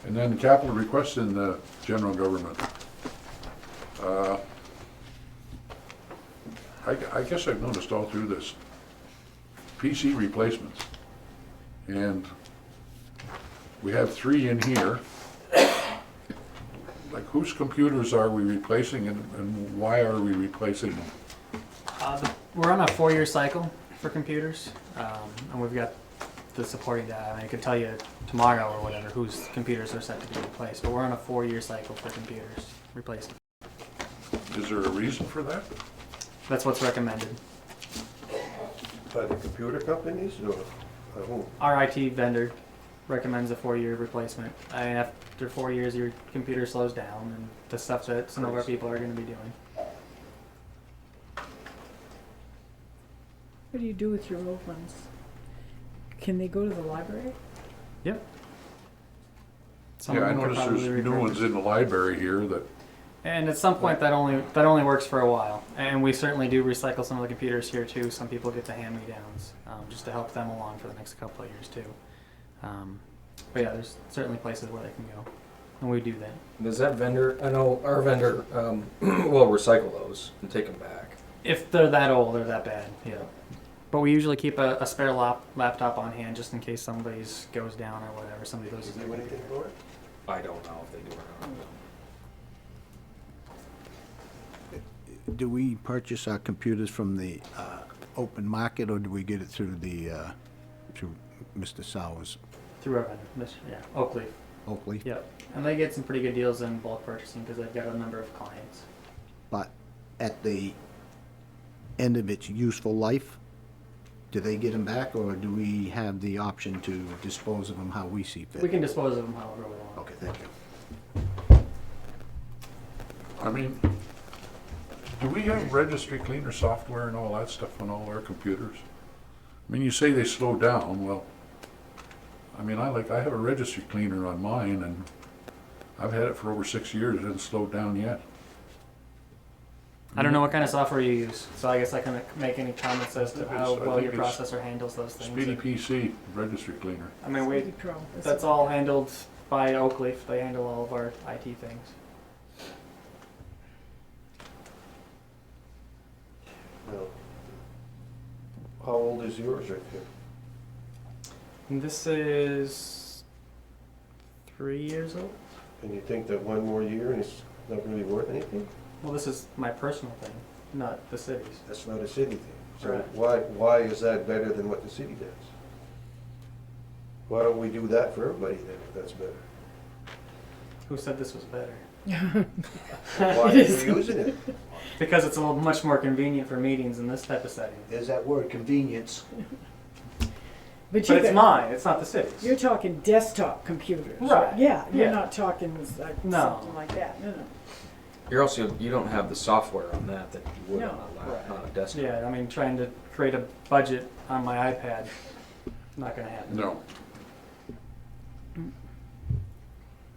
And then capital requests in the general government. I guess I've noticed all through this, PC replacements. And we have 3 in here. Like, whose computers are we replacing and why are we replacing them? We're on a 4-year cycle for computers, and we've got the supporting data. I mean, I could tell you tomorrow or whatever whose computers are set to be replaced, but we're on a 4-year cycle for computers replaced. Is there a reason for that? That's what's recommended. By the computer companies or by whom? Our IT vendor recommends a 4-year replacement. I mean, after 4 years, your computer slows down, and the stuff that some of our people are going to be doing. What do you do with your old ones? Can they go to the library? Yep. Some Yeah, of I them could noticed probably there's new ones repurpose. in the library here that, And at some point, that only works for a while. And we certainly do recycle some of the computers here too. Some people get the hand-me-downs, just to help them along for the next couple of years too. But yeah, there's certainly places where they can go, and we do that. Does that vendor, I know our vendor will recycle those and take them back. If they're that old or that bad, yeah. But we usually keep a spare laptop on hand just in case somebody's goes down or whatever. Somebody loses Do their you do anything for it? I don't know if they do or not. Do we purchase our computers from the open market, or do we get it through through Mr. Sowers, through our vendor, yeah, Oakleaf. Oakley? Yep, and they get some pretty good deals in bulk purchasing because they've got a number of clients. But at the end of its useful life, do they get them back, or do we have the option to dispose of them how we see fit? We can dispose of them however we want. Okay, thank you. I mean, do we have registry cleaner software and all that stuff on all our computers? I mean, you say they slow down, well, I mean, I have a registry cleaner on mine and I've had it for over 6 years, it hasn't slowed down yet. I don't know what kind of software you use, so I guess I can make any comments as to I how think well your it's processor handles those things. Speedy PC registry cleaner. I mean, Speedy Pro. that's all handled by Oakleaf. They handle all of our IT things. Well, how old is yours right there? And this is 3 years old. And you think that one more year and it's not really worth anything? Well, this is my personal thing, not the city's. That's not a city thing. So Right. why is that better than what the city does? Why don't we do that for everybody then, if that's better? Who said this was better? Why are you using it? Because it's a little much more convenient for meetings in this type of setting. There's that word, convenience. But it's mine. It's not the city's. You're talking desktop computers. Right. Yeah, you're Yeah. not talking like No. something like that. No, no. You don't have the software on that you would No. on a desktop. Yeah, I mean, trying to create a budget on my iPad, not going to happen. No.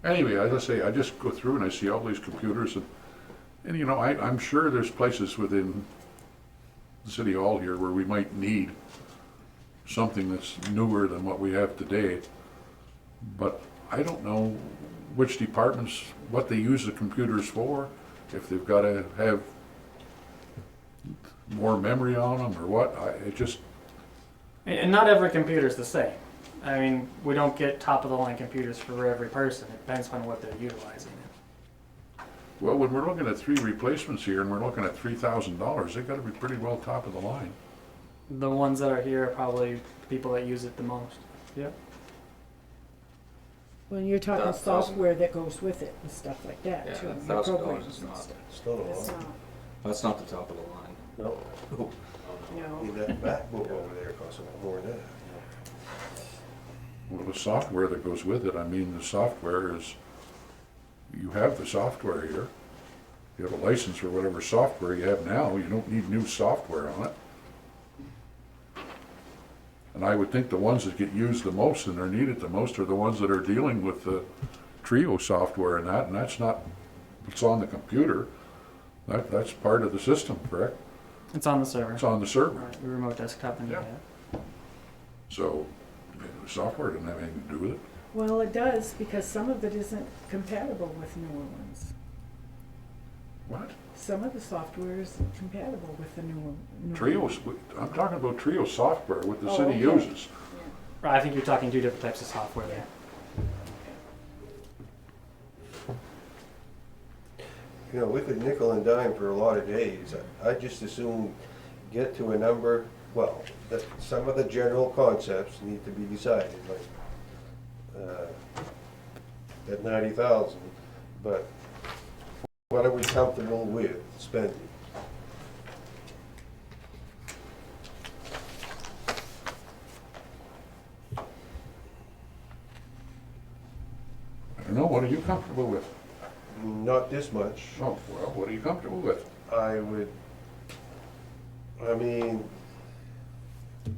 Anyway, as I say, I just go through and I see all these computers and you know, I'm sure there's places within the city hall here where we might need something that's newer than what we have today. But I don't know which departments, what they use the computers for, if they've got to have more memory on them or what. And not every computer is the same. I mean, we don't get top of the line computers for every person. It depends on what they're utilizing. Well, when we're looking at 3 replacements here and we're looking at $3,000, they gotta be pretty well top of the line. The ones that are here are probably people that use it the most. Yep. When you're talking That thousand- software that goes with it and stuff like that, Yeah, too. your $1,000 programs is and not, stuff. Still a It's lot. not, that's not the top of the line. No. no. That MacBook over there costs a lot more than that. Well, the software that goes with it, I mean, the software is, you have the software here. You have a license for whatever software you have now, you don't need new software on it. And I would think the ones that get used the most and are needed the most are the ones that are dealing with the Trio software and that's not, it's on the computer. That's part of the system, correct? It's on the server. It's on the server. Right, we remote desktop and Yeah. yeah. So, the software doesn't have anything to do with it. Well, it does, because some of it isn't compatible with newer ones. What? Some of the software is compatible with the newer. Trio's, I'm talking about Trio software, what the Oh, city okay. uses. Right, I think you're talking two different types of software there. You know, we could nickel and dime for a lot of days. I just assume get to a number, well, that some of the general concepts need to be decided, like, at 90,000, but what are we comfortable with spending? I don't know, what are you comfortable with? Not this much. Oh, well, what are you comfortable with? I mean,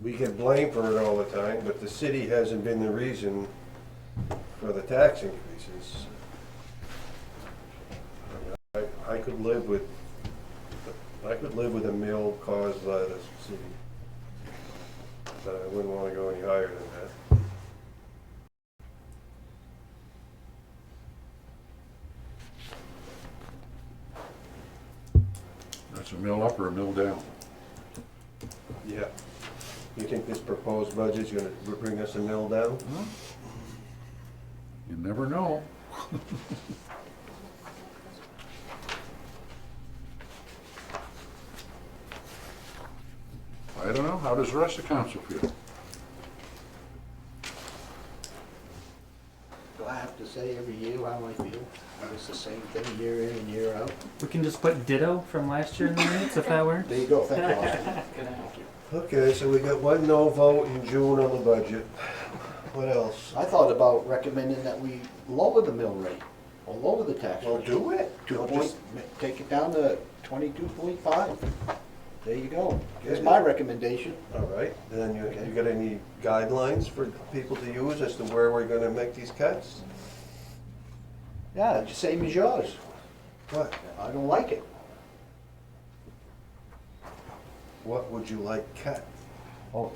we get blamed for it all the time, but the city hasn't been the reason for the tax increases. I could live with a mill caused by the city, but I wouldn't want to go any higher than that. That's a mill up or a mill down? Yeah. You think this proposed budget's gonna bring us a mill down? You never know. I don't know, how does the rest of council feel? Do I have to say every year how I feel? It's the same thing year in and year out. We can just put ditto from last year in the minutes if that works. There you go, thank you, Austin. Okay, so we got one no vote in June on the budget. What else? I thought about recommending that we lower the mill rate, or lower the tax Well, rate. do it. Take it down to 22.5. There you go. That's my recommendation. All right, then you got any guidelines for people to use as to where we're gonna make these cuts? Yeah, it's the same as yours. What? I don't like it. What would you like cut? Oh.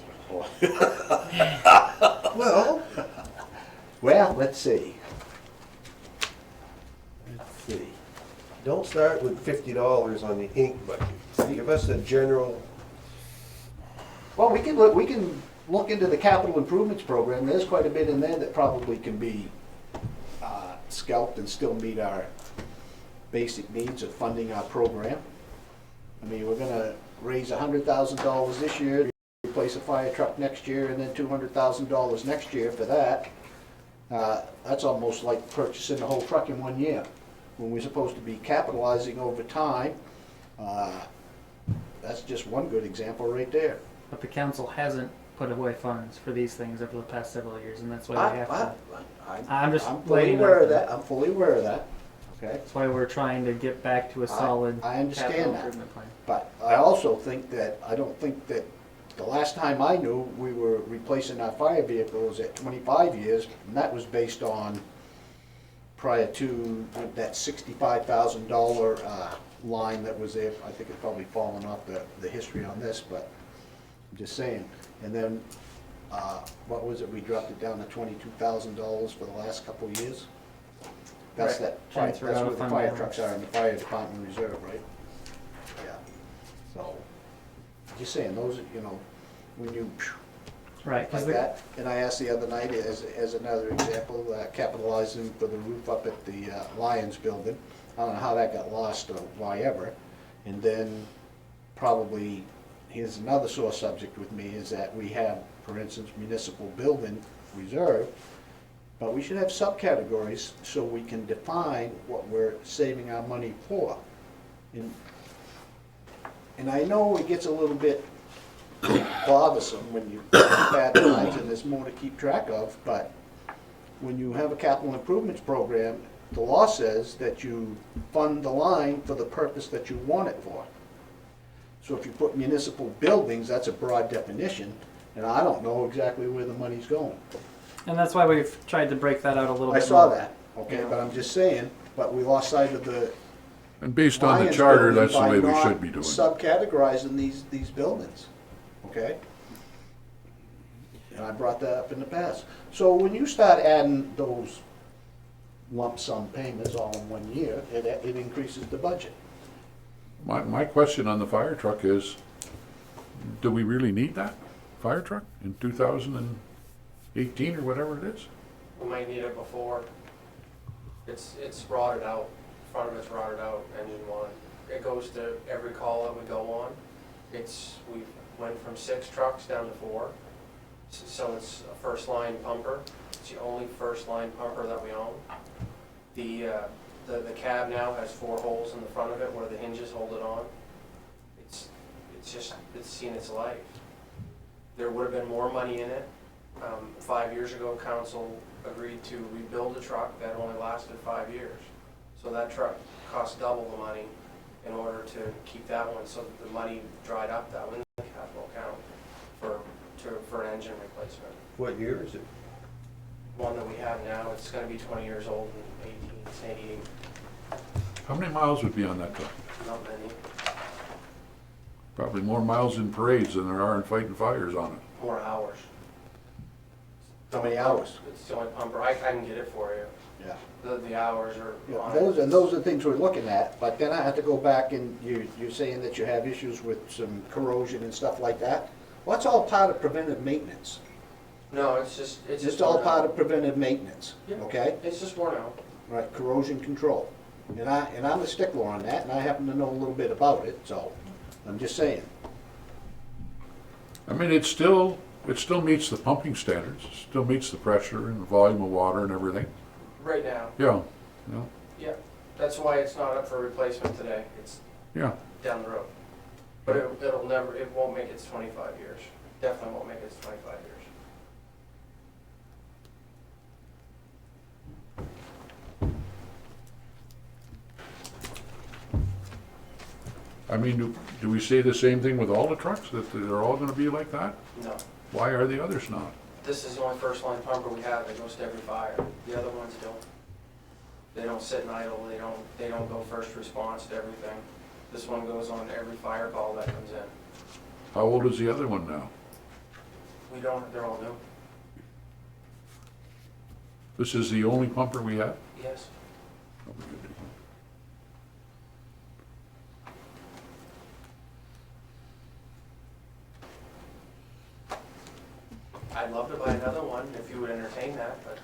Well, Well, let's see. Let's see. don't start with $50 on the ink budget. Give us a general, Well, we can look into the capital improvements program. There's quite a bit in there that probably can be scalped and still meet our basic needs of funding our program. I mean, we're gonna raise $100,000 this year, replace a fire truck next year, and then $200,000 next year for that. That's almost like purchasing the whole truck in 1 year, when we're supposed to be capitalizing over time. That's just one good example right there. But the council hasn't put away funds for these things over the past several years, and that's why we have to. I'm just fully laying aware out of there. that. I'm fully aware of that. Okay. That's why we're trying to get back to a solid I understand capital that. improvement plan. But I also think that, I don't think that, the last time I knew, we were replacing our fire vehicles at 25 years, and that was based on prior to that $65,000 line that was there. I think it's probably fallen off the history on this, but I'm just saying. And then, what was it, we dropped it down to $22,000 for the last couple of years? That's Right. that's Transfer where out the of fund fire balance. trucks are in the fire department reserve, right? Yeah. So, just saying, those, when you Right, 'cause like that. And I asked the other night, as another example, capitalizing for the roof up at the Lions building. I don't know how that got lost or why ever. And then probably, here's another sore subject with me, is that we have, for instance, municipal building reserve, but we should have subcategories so we can define what we're saving our money for. And I know it gets a little bit bothersome when you bad times and there's more to keep track of, but when you have a capital improvements program, the law says that you fund the line for the purpose that you want it for. So if you put municipal buildings, that's a broad definition, and I don't know exactly where the money's going. And that's why we've tried to break that out a little bit I saw more. that, okay, Yeah. but I'm just saying, but we lost sight of the And based on the Lions charter, building that's the by way we not should be doing it. subcategorizing these buildings, okay? And I brought that up in the past. So when you start adding those lump sum payments all in 1 year, it increases the budget. My question on the fire truck is, do we really need that fire truck in 2018 or whatever it is? We might need it before. It's rotted out, front of it's rotted out, engine one. It goes to every call that we go on. We went from 6 trucks down to 4. So it's a first line pumper. It's the only first line pumper that we own. The cab now has 4 holes in the front of it where the hinges hold it on. It's seen its life. There would have been more money in it. 5 years ago, council agreed to rebuild a truck that only lasted 5 years. So that truck cost double the money in order to keep that one. So the money dried up that one in the capital account for an engine replacement. What year is it? One that we have now, it's going to be 20 years old in 88. How many miles would be on that truck? Not many. Probably more miles in parades than there are in fighting fires on it. More hours. How many hours? It's the only pumper. I can get it for you. Yeah. The hours are Yeah, on those it. are the things we're looking at, but then I have to go back and you're saying that you have issues with some corrosion and stuff like that. Well, that's all part of preventive maintenance. No, it's just It's all worn part out. of preventive maintenance, Yeah. okay? It's just worn out. Right, corrosion control. And I'm a stickler on that, and I happen to know a little bit about it, so I'm just saying. I mean, it still meets the pumping standards, it still meets the pressure and the volume of water and everything. Right now. Yeah, Yeah. That's why it's not up for replacement today. It's yeah. down the road. But it won't make its 25 years. Definitely won't make its 25 years. I mean, do we say the same thing with all the trucks, that they're all gonna be like that? No. Why are the others not? This is the only first line pumper we have that goes to every fire. The other ones don't. They don't sit and idle. They don't go first response to everything. This one goes on every fire call that comes in. How old is the other one now? They're all new. This is the only pumper we have? Yes. I'd love to buy another one if you would entertain that, but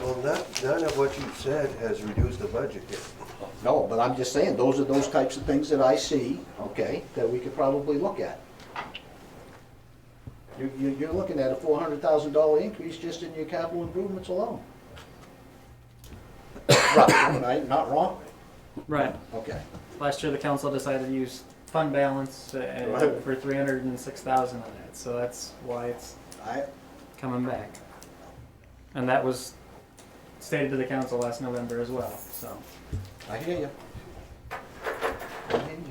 Well, none of what you've said has reduced the budget yet. No, but I'm just saying, those are those types of things that I see, okay, that we could probably look at. You're looking at a $400,000 increase just in your capital improvements alone. Right, not wrong? Right. Okay. Last year, the council decided to use fund balance Right. for 306,000 on that, so that's why it's coming back. And that was stated to the council last November as well, so. I hear you. I hear you.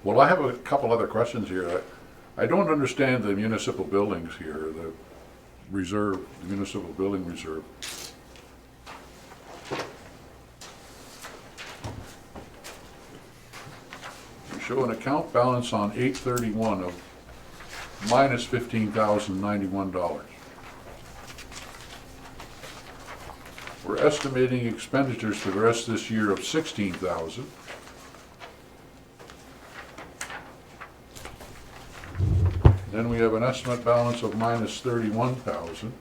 Well, I have a couple other questions here. I don't understand the municipal buildings here, the reserve, the municipal building reserve. You show an account balance on 8/31 of minus $15,091. We're estimating expenditures for the rest of this year of $16,000. Then we have an estimate balance of minus $31,000.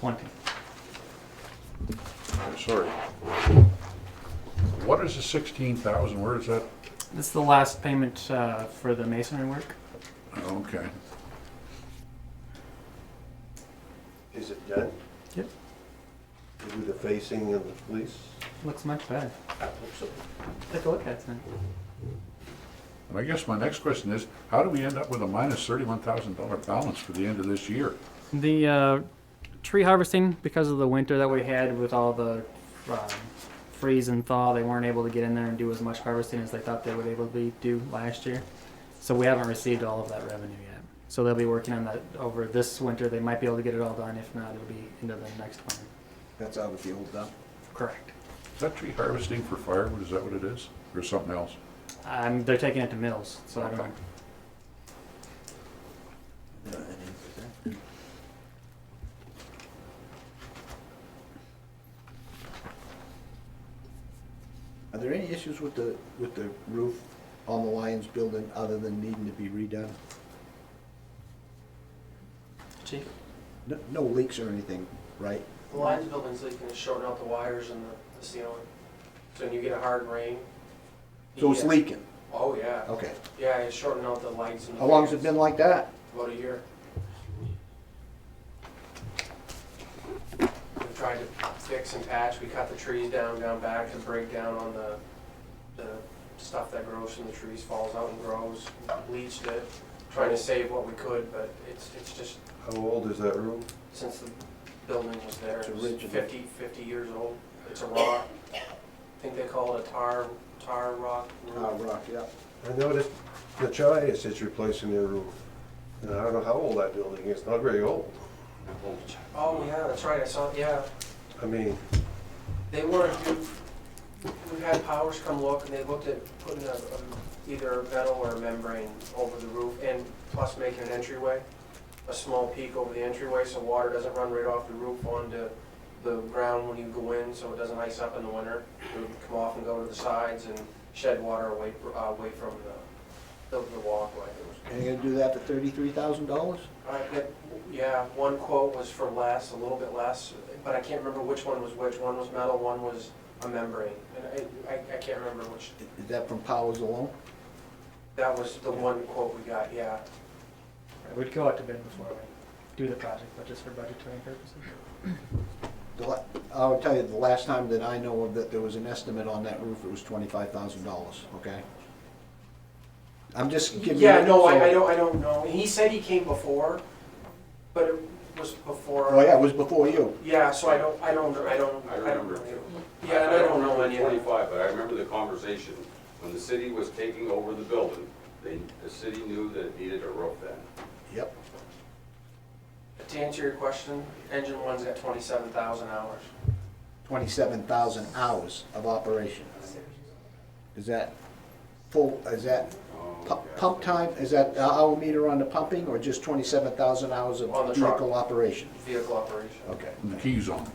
$20. Sorry. What is the 16,000? Where is that? This is the last payment for the masonry work. Okay. Is it done? Yep. You do the facing and the police? Looks much better. I hope so. Take a look at it then. And I guess my next question is, how do we end up with a minus $31,000 balance for the end of this year? The tree harvesting, because of the winter that we had with all the freeze and thaw, they weren't able to get in there and do as much harvesting as they thought they would be able to do last year. So we haven't received all of that revenue yet. So they'll be working on that over this winter. They might be able to get it all done. If not, it'll be into the next winter. That's out of the old dump. Correct. Is that tree harvesting for firewood? Is that what it is? Or something else? They're taking it to mills, so I don't know. Are there any issues with the roof on the Lions building other than needing to be redone? Chief? No leaks or anything, right? The Lions building's leaking, it's shorting out the wires in the ceiling. So when you get a hard rain. So it's leaking? Oh, yeah. Okay. Yeah, it's shorting out the lights and the How long has it fans. been like that? About a year. We tried to fix and patch, we cut the trees down back to break down on the stuff that grows from the trees, falls out and grows, bleached it, trying to save what we could, but it's just, How old is that roof? since the building was there, It's it was original. 50 years old. It's a rock, I think they call it a tar rock roof. Rock, yeah. I noticed Machias is replacing their roof. And I don't know how old that building is, not very old. Oh, yeah, that's right, I saw, yeah. I mean, They wanted to, we had Powers come look, and they looked at putting either a metal or a membrane over the roof, and plus making an entryway, a small peak over the entryway, so water doesn't run right off the roof onto the ground when you go in, so it doesn't ice up in the winter. It would come off and go to the sides and shed water away from the walkway. And you're gonna do that for $33,000? Yeah, one quote was for less, a little bit less, but I can't remember which one was which. One was metal, one was a membrane, and I can't remember which. Is that from Powers alone? That was the one quote we got, yeah. We'd go out to bid before we do the project, but just for budgetary purposes. I'll tell you, the last time that I know of that there was an estimate on that roof, it was $25,000, okay? I'm just giving you. Yeah, no, I don't know. He said he came before, but it was before. Oh, yeah, it was before you. Yeah, so I don't. I remember too. Yeah, and I don't know any of it. 25, but I remember the conversation, when the city was taking over the building, the city knew that it needed a roof then. Yep. To answer your question, engine one's got 27,000 hours. 27,000 hours of operation. Is that full, is that pump time, is that hour meter on the pumping, or just 27,000 hours of On the truck. vehicle operation? Vehicle operation. Okay. When the key's on.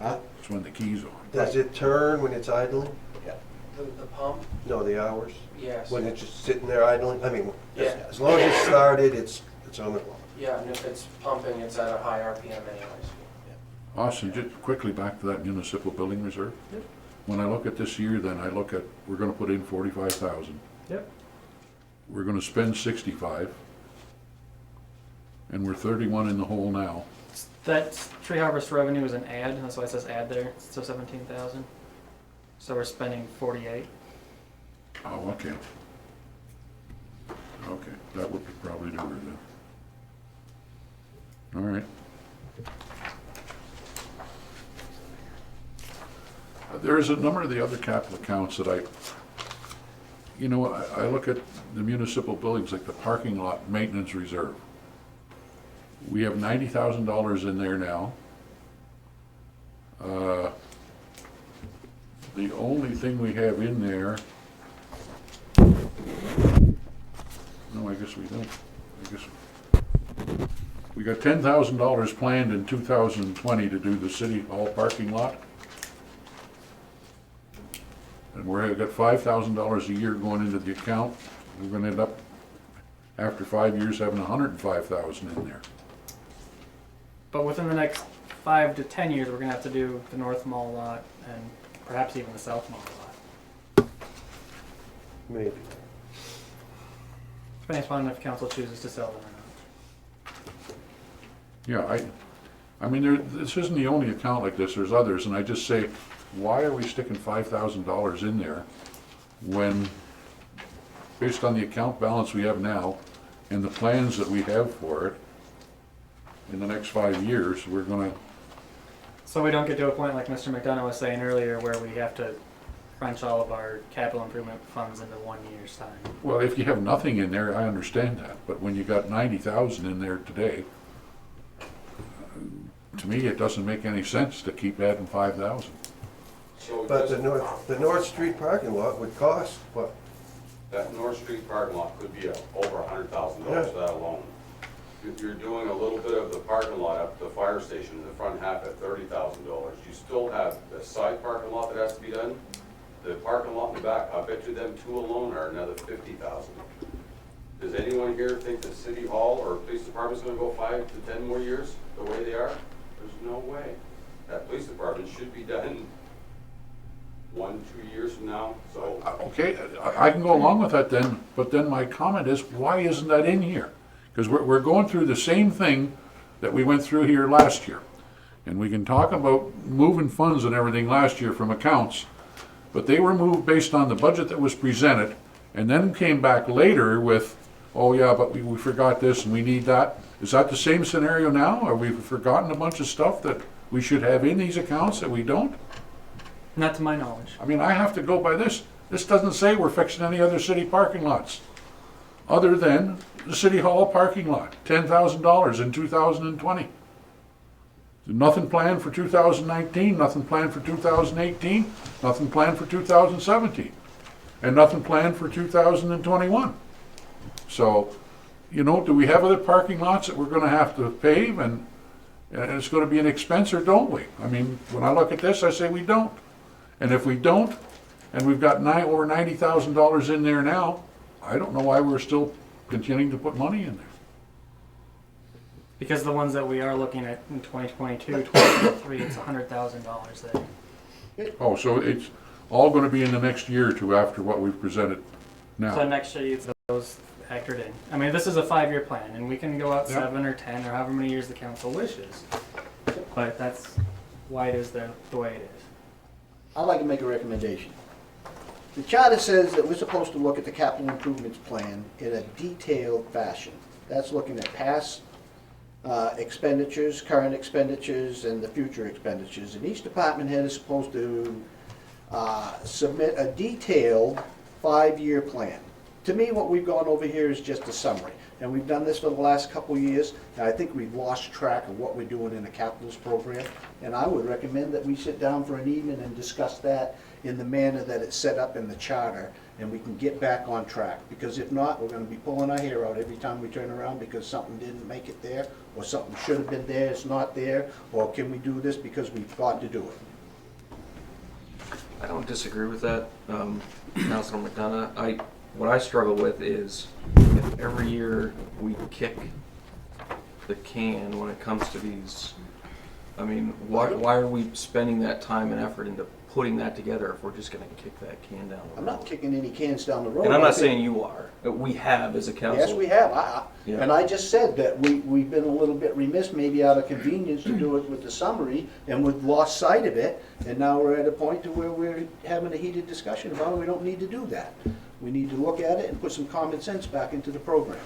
Huh? That's when the key's on. does it turn when it's idling? Yeah. The pump, No, the hours? yes. When it's just sitting there idling? I mean, Yeah. as long as it's started, it's on the clock. Yeah, and if it's pumping, it's at a high RPM anyways. Austin, just quickly back to that municipal building reserve. Yep. When I look at this year, then I look at, we're gonna put in 45,000. Yep. We're gonna spend 65. And we're 31 in the hole now. That tree harvest revenue is an add, that's why it says add there, so 17,000. So we're spending 48. Oh, okay. Okay, that would probably do her then. All right. There's a number of the other capital accounts that I look at the municipal buildings, like the parking lot maintenance reserve. We have $90,000 in there now. The only thing we have in there, no, I guess we don't. I guess we got $10,000 planned in 2020 to do the city hall parking lot. And we've got $5,000 a year going into the account. We're gonna end up, after 5 years, having $105,000 in there. But within the next 5 to 10 years, we're gonna have to do the North Mall lot and perhaps even the South Mall lot. Maybe. Depending upon if council chooses to sell them or not. Yeah, I mean, this isn't the only account like this, there's others, and I just say, why are we sticking $5,000 in there when, based on the account balance we have now and the plans that we have for it, in the next 5 years, we're gonna, So we don't get to a point like Mr. McDonough was saying earlier where we have to crunch all of our capital improvement funds into 1 year's time. well, if you have nothing in there, I understand that, but when you got 90,000 in there today, to me, it doesn't make any sense to keep adding 5,000. So But just- the North Street parking lot would cost, what? that North Street parking lot could be over $100,000 Yeah. for that alone. If you're doing a little bit of the parking lot up to the fire station, the front half at $30,000. You still have the side parking lot that has to be done. The parking lot in the back, I bet you them two alone are another $50,000. Does anyone here think the city hall or police department's gonna go 5 to 10 more years the way they are? There's no way. That police department should be done 1, 2 years from now, so. Okay, I can go along with that then, but then my comment is, why isn't that in here? Because we're going through the same thing that we went through here last year. And we can talk about moving funds and everything last year from accounts, but they were moved based on the budget that was presented, and then came back later with, oh yeah, but we forgot this and we need that. Is that the same scenario now? Are we forgotten a bunch of stuff that we should have in these accounts that we don't? Not to my knowledge. I mean, I have to go by this. This doesn't say we're fixing any other city parking lots, other than the city hall parking lot, $10,000 in 2020. Nothing planned for 2019, nothing planned for 2018, nothing planned for 2017, and nothing planned for 2021. So, you know, do we have other parking lots that we're gonna have to pave and it's gonna be an expense, or don't we? I mean, when I look at this, I say we don't. And if we don't, and we've got over $90,000 in there now, I don't know why we're still continuing to put money in there. Because the ones that we are looking at in 2022, 2023, it's $100,000 there. Oh, so it's all gonna be in the next year or two after what we've presented now? So next year, it's those factored in. I mean, this is a 5-year plan, and we can go out Yeah. 7 or 10 or however many years the council wishes. But that's why it is the way it is. I'd like to make a recommendation. The charter says that we're supposed to look at the capital improvements plan in a detailed fashion. That's looking at past expenditures, current expenditures, and the future expenditures. And each department head is supposed to submit a detailed 5-year plan. To me, what we've gone over here is just a summary. And we've done this for the last couple of years, and I think we've lost track of what we're doing in the capitalist program. And I would recommend that we sit down for an evening and discuss that in the manner that it's set up in the charter, and we can get back on track. Because if not, we're gonna be pulling our hair out every time we turn around because something didn't make it there, or something should have been there, it's not there, or can we do this because we thought to do it? I don't disagree with that, Councilor McDonough. What I struggle with is if every year we kick the can when it comes to these, I mean, why are we spending that time and effort into putting that together if we're just gonna kick that can down the road? I'm not kicking any cans down the road. And I'm not I think- saying you are. We have as a council. Yes, we have. Yeah. And I just said that we've been a little bit remiss, maybe out of convenience, to do it with the summary, and we've lost sight of it. And now we're at a point to where we're having a heated discussion about it. We don't need to do that. We need to look at it and put some common sense back into the program.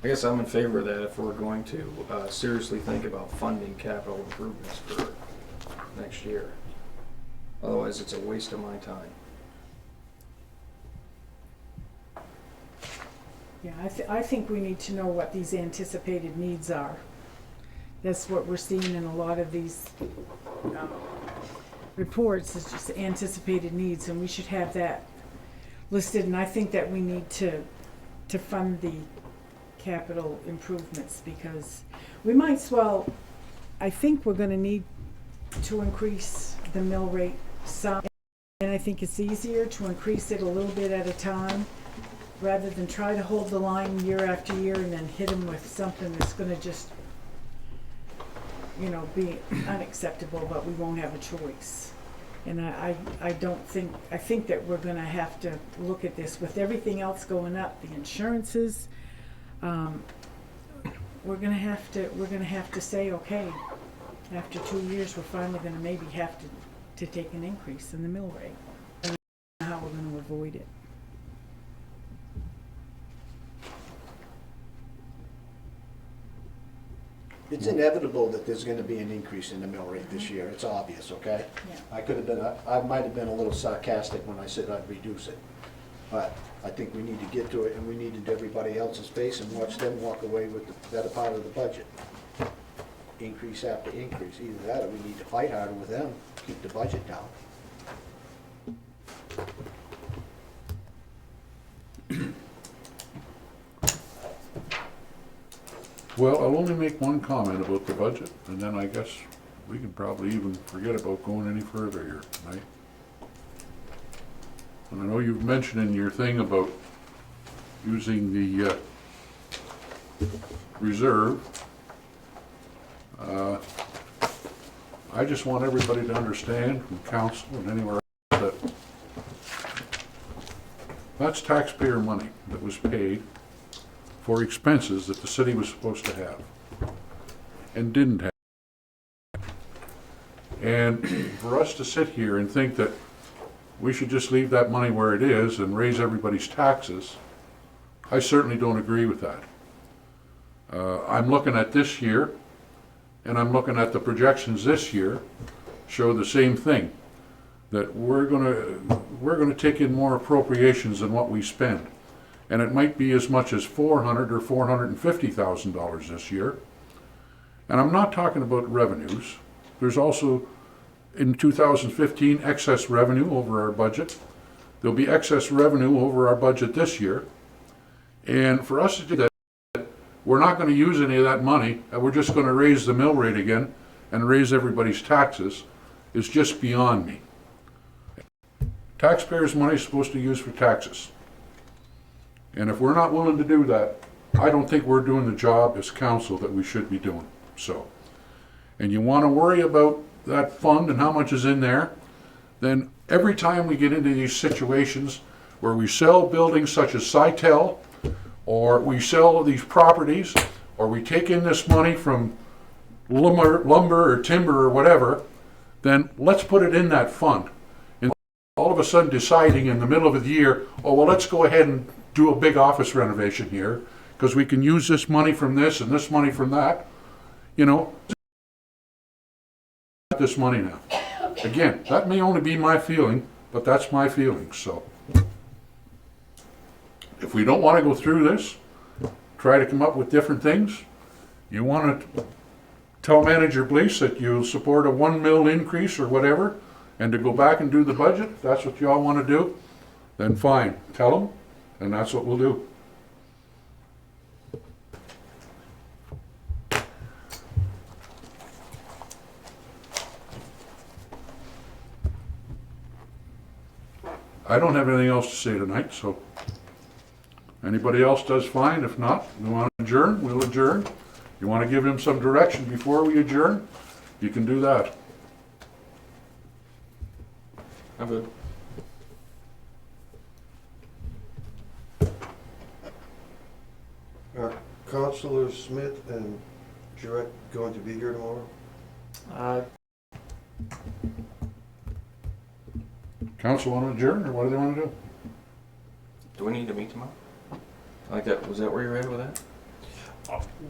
I guess I'm in favor of that if we're going to seriously think about funding capital improvements for next year. Otherwise, it's a waste of my time. Yeah, I think we need to know what these anticipated needs are. That's what we're seeing in a lot of these reports is just anticipated needs, and we should have that listed, and I think that we need to fund the capital improvements, because we might as well, I think we're gonna need to increase the mill rate some, and I think it's easier to increase it a little bit at a time, rather than try to hold the line year after year and then hit them with something that's gonna just, you know, be unacceptable, but we won't have a choice. And I don't think, I think that we're gonna have to look at this with everything else going up, the insurances. We're gonna have to say, okay, after 2 years, we're finally gonna maybe have to take an increase in the mill rate. I don't know how we're gonna avoid it. It's inevitable that there's gonna be an increase in the mill rate this year, it's obvious, okay? Yeah. I might have been a little sarcastic when I said I'd reduce it. But I think we need to get to it, and we need to do everybody else's face and watch them walk away with the better part of the budget. Increase after increase, either that or we need to fight harder with them, keep the budget down. Well, I'll only make one comment about the budget, and then I guess we can probably even forget about going any further here tonight. And I know you've mentioned in your thing about using the reserve. I just want everybody to understand, from council and anywhere else, that that's taxpayer money that was paid for expenses that the city was supposed to have and didn't have. And for us to sit here and think that we should just leave that money where it is and raise everybody's taxes, I certainly don't agree with that. I'm looking at this year, and I'm looking at the projections this year, show the same thing, that we're gonna take in more appropriations than what we spend. And it might be as much as $400,000 or $450,000 this year. And I'm not talking about revenues. There's also, in 2015, excess revenue over our budget. There'll be excess revenue over our budget this year. And for us to do that, we're not going to use any of that money, and we're just going to raise the mill rate again and raise everybody's taxes, is just beyond me. Taxpayers' money is supposed to be used for taxes. And if we're not willing to do that, I don't think we're doing the job as council that we should be doing. So, and you want to worry about that fund and how much is in there, then every time we get into these situations where we sell buildings such as Sitel, or we sell these properties, or we take in this money from lumber or timber or whatever, then let's put it in that fund. And all of a sudden deciding in the middle of the year, oh, well, let's go ahead and do a big office renovation here, because we can use this money from this and this money from that. You know, this money now. Again, that may only be my feeling, but that's my feeling. So if we don't want to go through this, try to come up with different things, you want to tell Manager Blease that you'll support a 1 mil increase or whatever, and to go back and do the budget, if that's what you all want to do, then fine, tell them, and that's what we'll do. I don't have anything else to say tonight, so anybody else does fine. If not, we want to adjourn, we'll adjourn. You want to give him some direction before we adjourn, you can do that. I'm good. Are Councilor Smith and Jurek going to be here tomorrow? Council want to adjourn, or what do they want to do? Do we need to meet tomorrow? Like that, was that where you're at with that?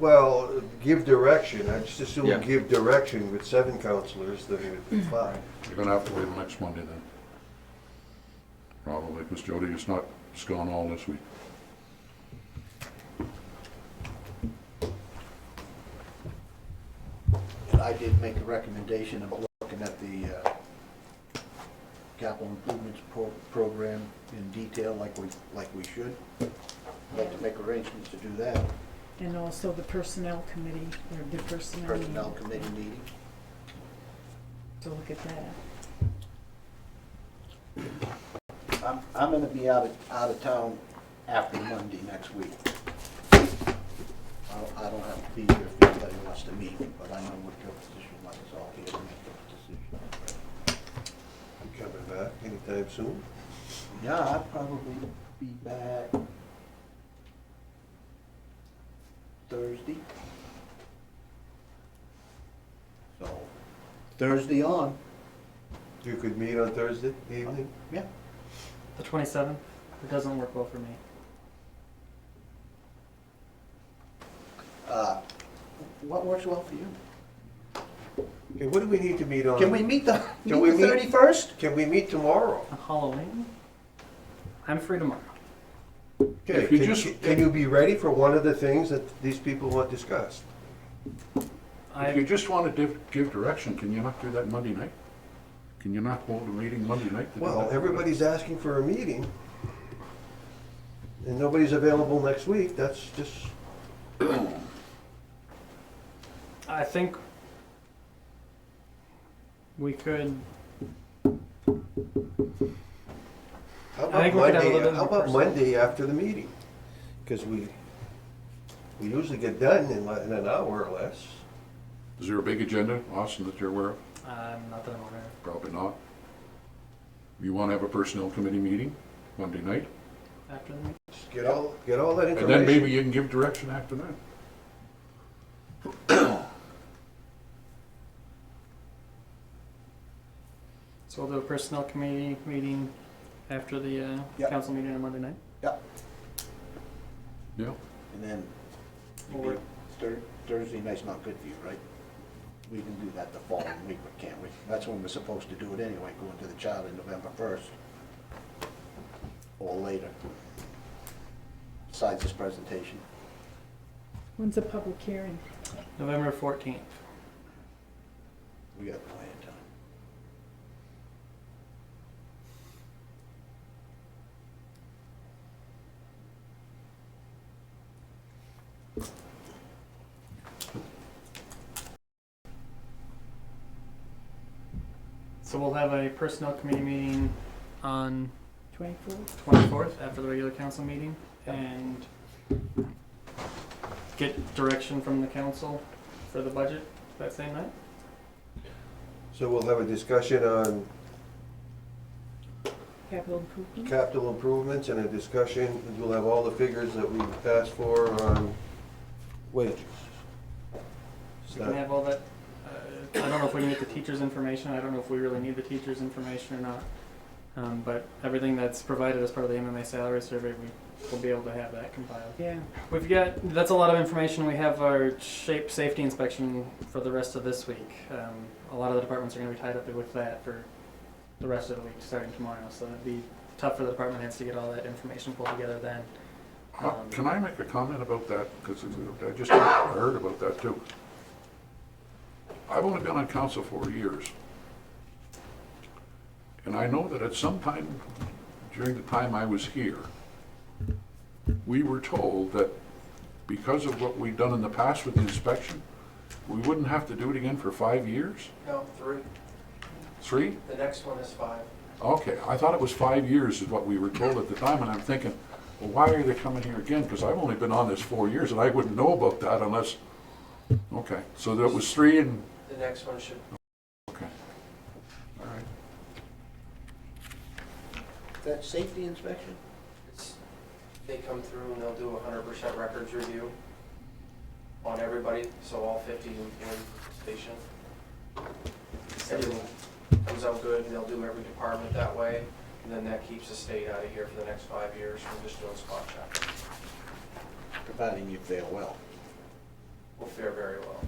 Well, give direction. I just assume Yeah. give direction with 7 councilors than with 5. You're going to have to wait until next Monday then. Probably, because Jody is not, it's gone all this week. And I did make a recommendation about looking at the capital improvements program in detail like we should. I'd like to make arrangements to do that. And also the personnel committee, or the personnel meeting. Personnel committee meeting. So look at that. I'm gonna be out of town after Monday next week. I don't have to be here if anybody wants to meet, but I know what your position was, so I'll be able to make those decisions. You coming back anytime soon? Yeah, I'll probably be back Thursday. So, Thursday on. You could meet on Thursday evening? Yeah. The 27th, it doesn't work well for me. What works well for you? Okay, what do we need to meet on? Can we meet the Can we meet- 31st? Can we meet tomorrow? On Halloween? I'm free tomorrow. Okay, If you can you be ready for one of the things that these people want discussed? If you just want to give direction, can you not do that Monday night? Can you not hold a meeting Monday night? to do Well, that? everybody's asking for a meeting, and nobody's available next week, that's just, I think we could. how I think we could have a little bit How more about personal. Monday after the meeting? Because we usually get done in an hour or less. Is there a big agenda, Austin, that you're aware of? Not that I'm aware of. Probably not. You want to have a personnel committee meeting Monday night? After the meeting. Just get all that And information. then maybe you can give direction after that. So we'll do a personnel committee meeting after the Yep. council meeting on Monday night. Yep. Yeah. And then Or- Thursday night's not good for you, right? We can do that the following week, but can't we? That's when we're supposed to do it anyway, go into the child on November 1st. Or later. Besides this presentation. When's the public hearing? November 14th. We got plenty of time. So we'll have a personnel committee meeting on 24th? 24th after the regular council meeting and get direction from the council for the budget that same night. So we'll have a discussion on Capital improvement? capital improvements and a discussion, and we'll have all the figures that we've asked for on wages. We can have all that. I don't know if we need the teacher's information. I don't know if we really need the teacher's information or not. But everything that's provided as part of the MMA salary survey, we will be able to have that compiled. Yeah. We've got, that's a lot of information. We have our shape safety inspection for the rest of this week. A lot of the departments are going to be tied up with that for the rest of the week, starting tomorrow. So it'd be tough for the department heads to get all that information pulled together then. Can I make a comment about that? Because I just heard about that too. I've only been on council 4 years. And I know that at some time during the time I was here, we were told that because of what we'd done in the past with the inspection, we wouldn't have to do it again for 5 years? No, 3. 3? The next one is 5. Okay, I thought it was 5 years is what we were told at the time, and I'm thinking, well, why are they coming here again? Because I've only been on this 4 years, and I wouldn't know about that unless, okay, so that was 3 and, The next one should, okay, all right. Is that safety inspection? they come through and they'll do a 100% records review on everybody, so all 50 in station. Everything comes out good, and they'll do every department that way, and then that keeps the state out of here for the next 5 years from just doing spot check. Providing you fare well. We'll fare very well.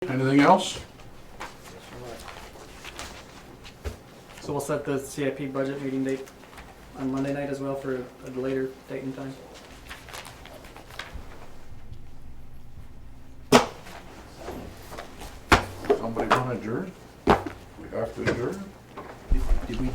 Anything else? So we'll set the CIP budget meeting date on Monday night as well for a later date and time. Somebody want to adjourn? After adjournment? Did we